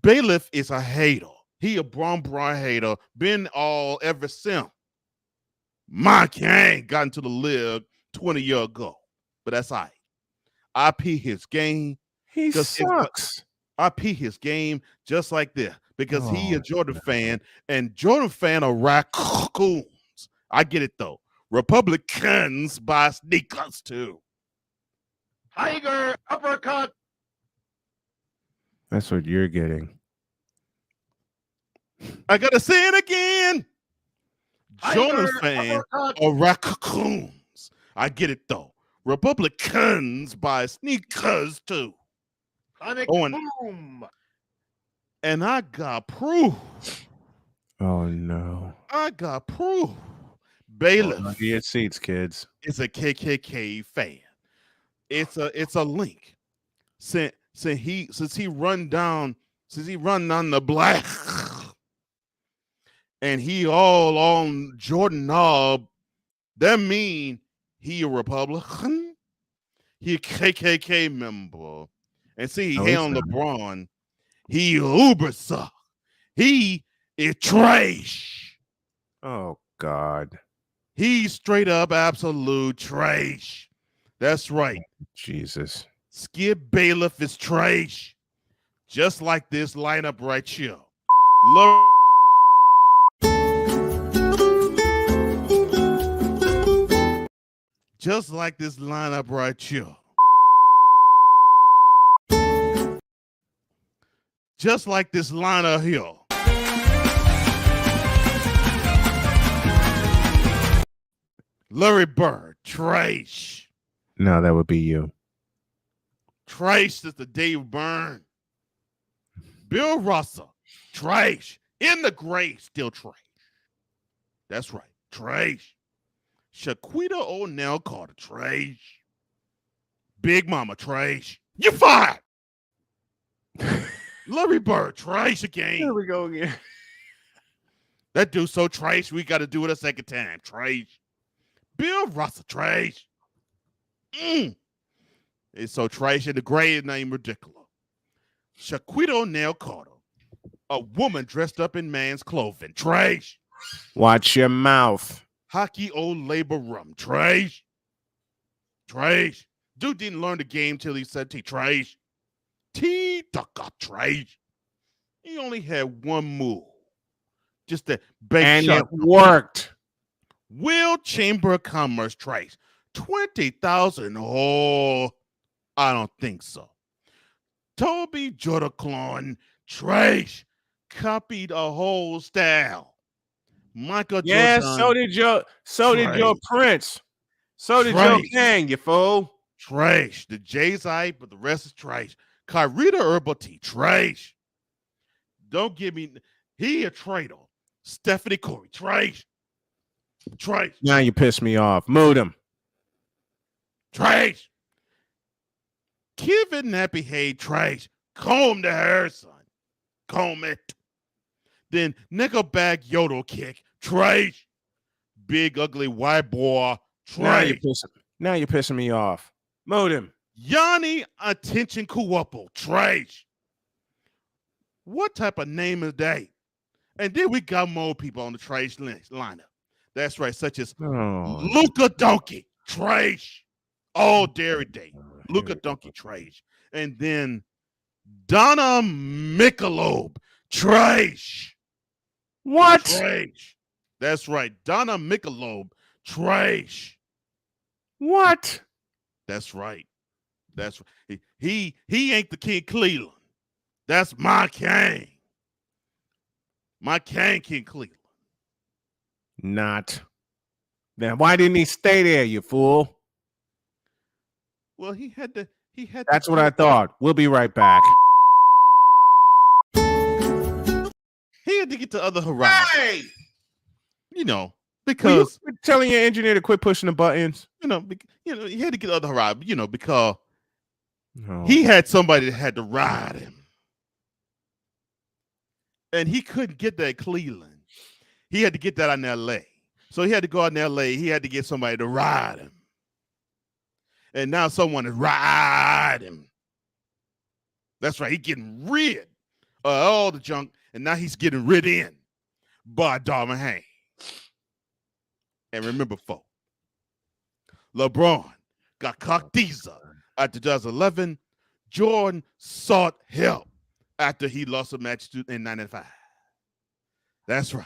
Bailiff is a hater. He a Bron hater. Been all ever since my gang got into the league 20 years ago. But that's all right. I pee his game. He sucks. I pee his game just like this because he a Jordan fan and Jordan fan are raccoons. I get it though. Republicans buy sneakers too. Tiger uppercut. That's what you're getting. I gotta say it again. Jordan fan are raccoons. I get it though. Republicans buy sneakers too. And I got proof. Oh no. I got proof. Bailiff. Under your seats, kids. Is a KKK fan. It's a link. Since he run down the black and he all on Jordan Knob, that mean he a Republican. He a KKK member. And see, he on LeBron. He uber suck. He is trash. Oh God. He's straight up absolute trash. That's right. Jesus. Skip Bailiff is trash. Just like this lineup right here. Just like this lineup right here. Just like this lineup here. Larry Bird, trash. No, that would be you. Trash is the Dave Byrne. Bill Russell, trash. In the grave, still trash. That's right, trash. Shaquita O'Neal Carter, trash. Big Mama, trash. You fired. Larry Bird, trash again. Here we go again. That dude's so trash, we got to do it a second time. Trash. Bill Russell, trash. It's so trash in the grave name ridiculous. Shaquita O'Neal Carter, a woman dressed up in man's clothing, trash. Watch your mouth. Hockey old labor room, trash. Trash. Dude didn't learn the game till he said he trash. T-Ducker, trash. He only had one move. Just that big shot. And it worked. Will Chamber of Commerce, trash. 20,000. Oh, I don't think so. Toby Jordan, trash. Copied a whole style. Michael Yeah, Jordan. so did your Prince. So did Joe Kang, you fool. Trash. The Jay's hype, but the rest is trash. Kyrita Herbal Tea, trash. Don't give me. He a traitor. Stephanie Corey, trash. Trash. Now you piss me off. Moot him. Trash. Kevin Nappy Head trash. Comb the hair, son. Comb it. Then Nickelback Yodel kick. Trash. Big ugly white boy. Trash. Now you're pissing me off. Modem. Yanni Attention Kuwapo. Trash. What type of name is that? And then we got more people on the trash lineup. That's right, such as Luca Donkey. Trash. All Dairy Day. Luca Donkey. Trash. And then Donna Michelob. Trash. What? Trash. That's right. Donna Michelob. Trash. What? That's right. That's right. He ain't the King Cleveland. That's my king. My king, King Cleveland. Not. Then why didn't he stay there, you fool? Well, he had to. That's what I thought. We'll be right back. He had to get to other horizons. Hey! You know, because Were you telling your engineer to quit pushing the buttons. He had to get other horizons. Because he had somebody that had to ride him, and he couldn't get that Cleveland. He had to get that out in L.A. So he had to go out in L.A. He had to get somebody to ride him, and now someone is riding him. That's right. He's getting rid of all the junk, and now he's getting rid in by Darvin Ham. And remember, folks, LeBron got Cockteaser after 2011. Jordan sought help after he lost a match in 95. That's right.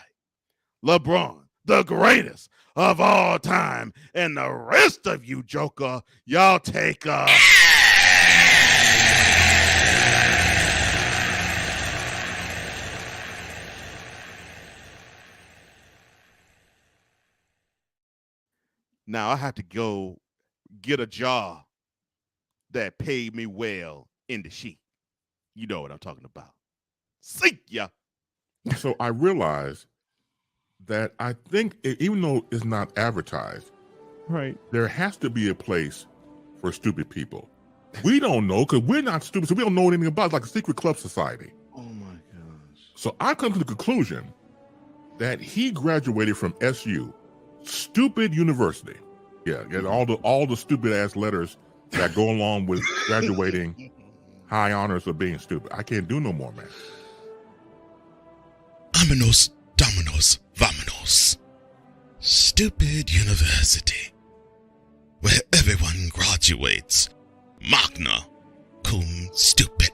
LeBron, the greatest of all time. And the rest of you, Joker, y'all take a... Now I have to go get a job that paid me well in the sheet. You know what I'm talking about. See ya. So I realized that I think even though it's not advertised, right, there has to be a place for stupid people. We don't know because we're not stupid, so we don't know anything about it. It's like a secret club society. Oh my gosh. So I come to the conclusion that he graduated from SU, stupid university. Yeah, get all the stupid ass letters that go along with graduating high honors of being stupid. I can't do no more, man. Aminos, dominos, vamonos. Stupid university. Where everyone graduates. Magna cum stupid.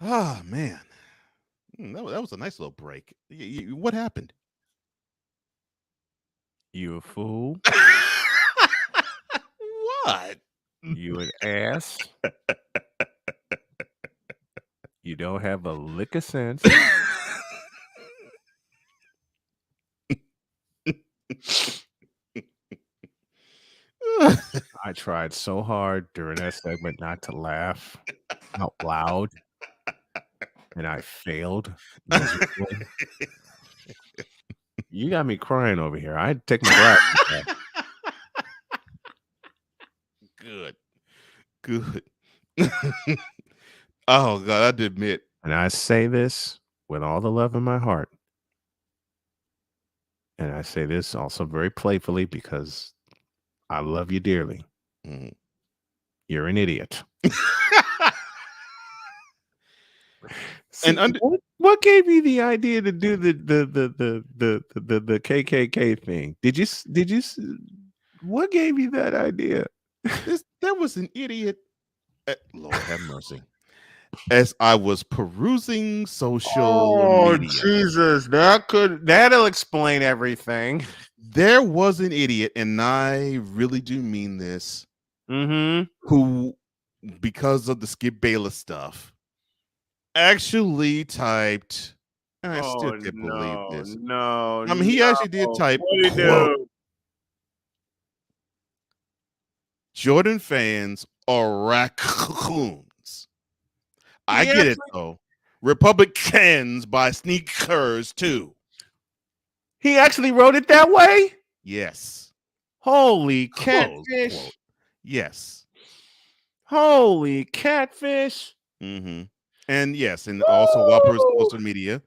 Ah, man. That was a nice little break. What happened? You a fool. What? You an ass. You don't have a lick of sense. I tried so hard during that segment not to laugh out loud, and I failed miserably. You got me crying over here. I had to take my glasses off. Good. Oh, God, I did admit. And I say this with all the love in my heart. And I say this also very playfully because I love you dearly. Mm. You're an idiot. And what gave you the idea to do the KKK thing? Did you what gave you that idea? There was an idiot. Lord have mercy. As I was perusing social media. Jesus, that'll explain everything. There was an idiot, and I really do mean this, who, because of the Skip Bayless stuff, actually typed, and I still can't believe this. No, I mean, he actually did type, quote, Jordan fans are raccoons. I get it, though. Republicans buy sneakers too. He actually wrote it that way? Yes. Holy Close catfish. quote. Yes. Holy catfish. Mm-hmm. And yes, and also while perusing social media,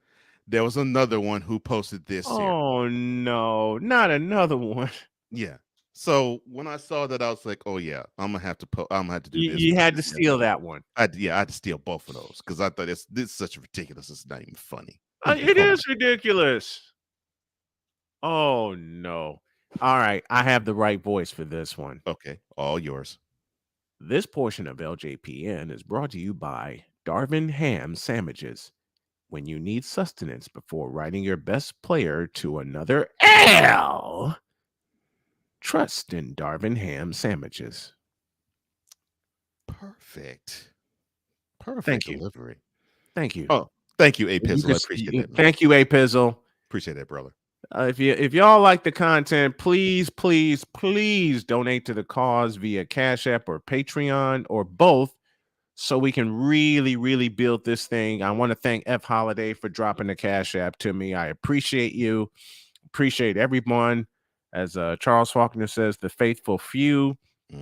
there was another one who posted this here. Oh no, not another one. Yeah. So when I saw that, I was like, "Oh yeah, I'm gonna have to do this." You had to steal that one. I had to steal both of those because I thought this is such ridiculous. It's not even funny. It is ridiculous. Oh no. All right, I have the right voice for this one. Okay, all yours. This portion of LJPN is brought to you by Darvin Ham Sandwiches. When you need sustenance before riding your best player to another L, trust in Darvin Ham Sandwiches. Perfect Thank you. delivery. Thank you. Oh, thank you, A Pizzle. I appreciate that. Man. Thank you, A Pizzle. Appreciate that, brother. If y'all like the content, please donate to the cause via Cash App or Patreon or both, so we can really build this thing. I want to thank F Holiday for dropping the Cash App to me. I appreciate you. Appreciate everyone. As Charles Faulkner says, the faithful few,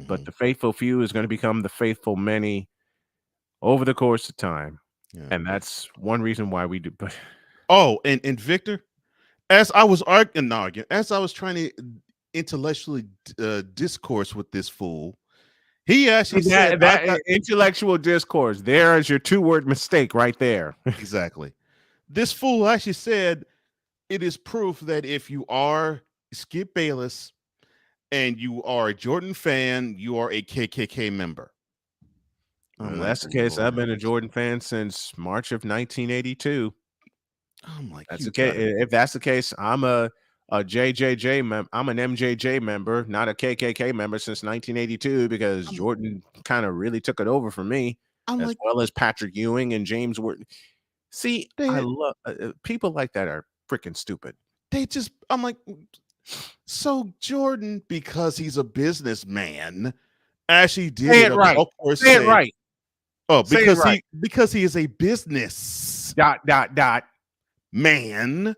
but the faithful few is going to become the faithful many over the course of time. Yeah. And that's one reason why we do. But and Victor, as I was as I was trying to intellectually discourse with this fool, he actually said that intellectual discourse. There is your 2-word mistake right there. Exactly. This fool actually said it is proof that if you are Skip Bayless and you are a Jordan fan, you are a KKK member. That's the case. I've been a Jordan fan since March of 1982. I'm like, that's okay. If that's the case, I'm a JJJ member. I'm an MJJ member, not a KKK member since 1982, because Jordan kind of really took it over for me, as well as Patrick Ewing and James Worth. See, I love people like that are freaking stupid. I'm like, so Jordan, because he's a businessman, actually did Say it right. Say it right. Oh, because he is a business ... man.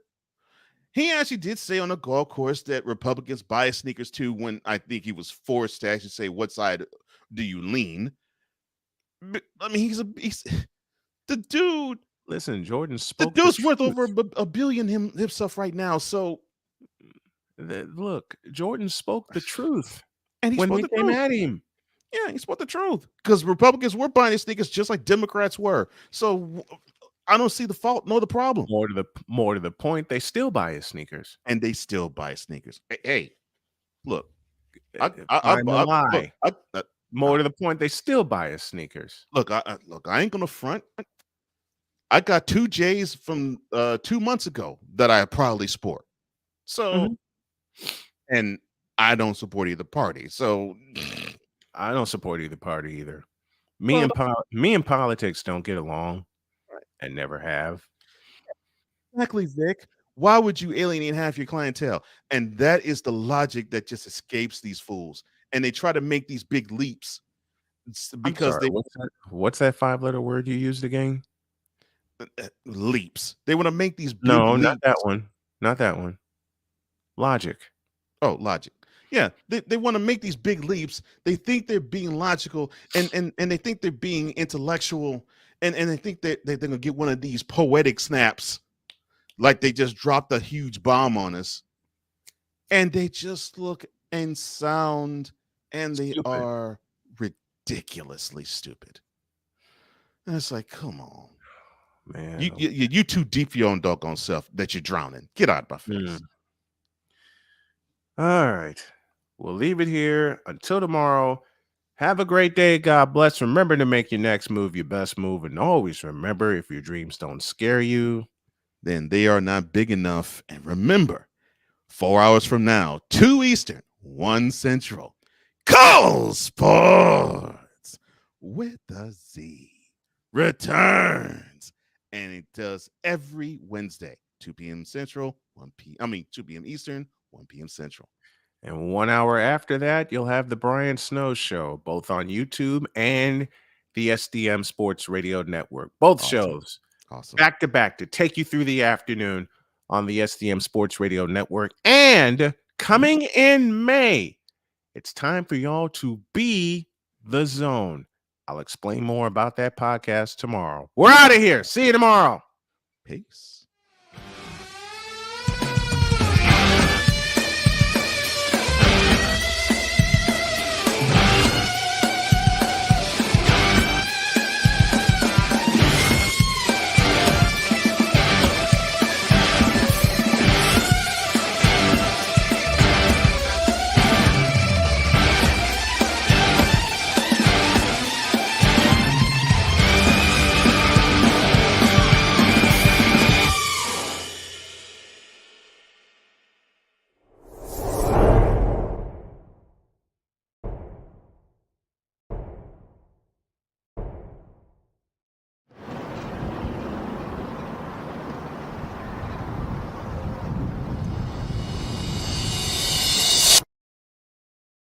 He actually did say on a golf course that Republicans buy sneakers too, when I think he was forced to actually say, what side do you lean? But, I mean, he's the dude. Listen, Jordan spoke. The dude's worth over a billion himself right now. So look, Jordan spoke the truth, and when we came at him. Yeah, he spoke the truth, because Republicans were buying his sneakers just like Democrats were. So I don't see the fault nor the problem. More to the point, they still buy his sneakers, and they still buy sneakers. Hey, look, more to the point, they still buy his sneakers. Look, I ain't gonna front. I got 2 J's from 2 months ago that I proudly sport. So, and I don't support either party. So I don't support either party either. Me and politics don't get along, and never have. Exactly, Vic. Why would you alienate half your clientele? And that is the logic that just escapes these fools. And they try to make these big leaps because what's that 5-letter word you used again? Leaps. They want to make these big leaps. Not that one. Logic. Oh, logic. Yeah, they want to make these big leaps. They think they're being logical, and they think they're being intellectual, and they think that they're gonna get one of these poetic snaps, like they just dropped a huge bomb on us, and they just look and sound, and they are ridiculously stupid. And it's like, come on, man, you too deep for your own doggone self that you're drowning. Get out of my face. All right. We'll leave it here until tomorrow. Have a great day. God bless. Remember to make your next move your best move. And always remember, if your dreams don't scare you, then they are not big enough. And remember, 4 hours from now, 2 Eastern, 1 Central, Cole Sports with a Z returns. And it does every Wednesday, 2 p.m. Central, 2 p.m. Eastern, 1 p.m. Central. And 1 hour after that, you'll have the Brian Snow Show, both on YouTube and the SDM Sports Radio Network. Both shows Awesome. Back to back to take you through the afternoon on the SDM Sports Radio Network. And coming in May, it's time for y'all to be the Zone. I'll explain more about that podcast tomorrow. We're out of here. See you tomorrow. Peace.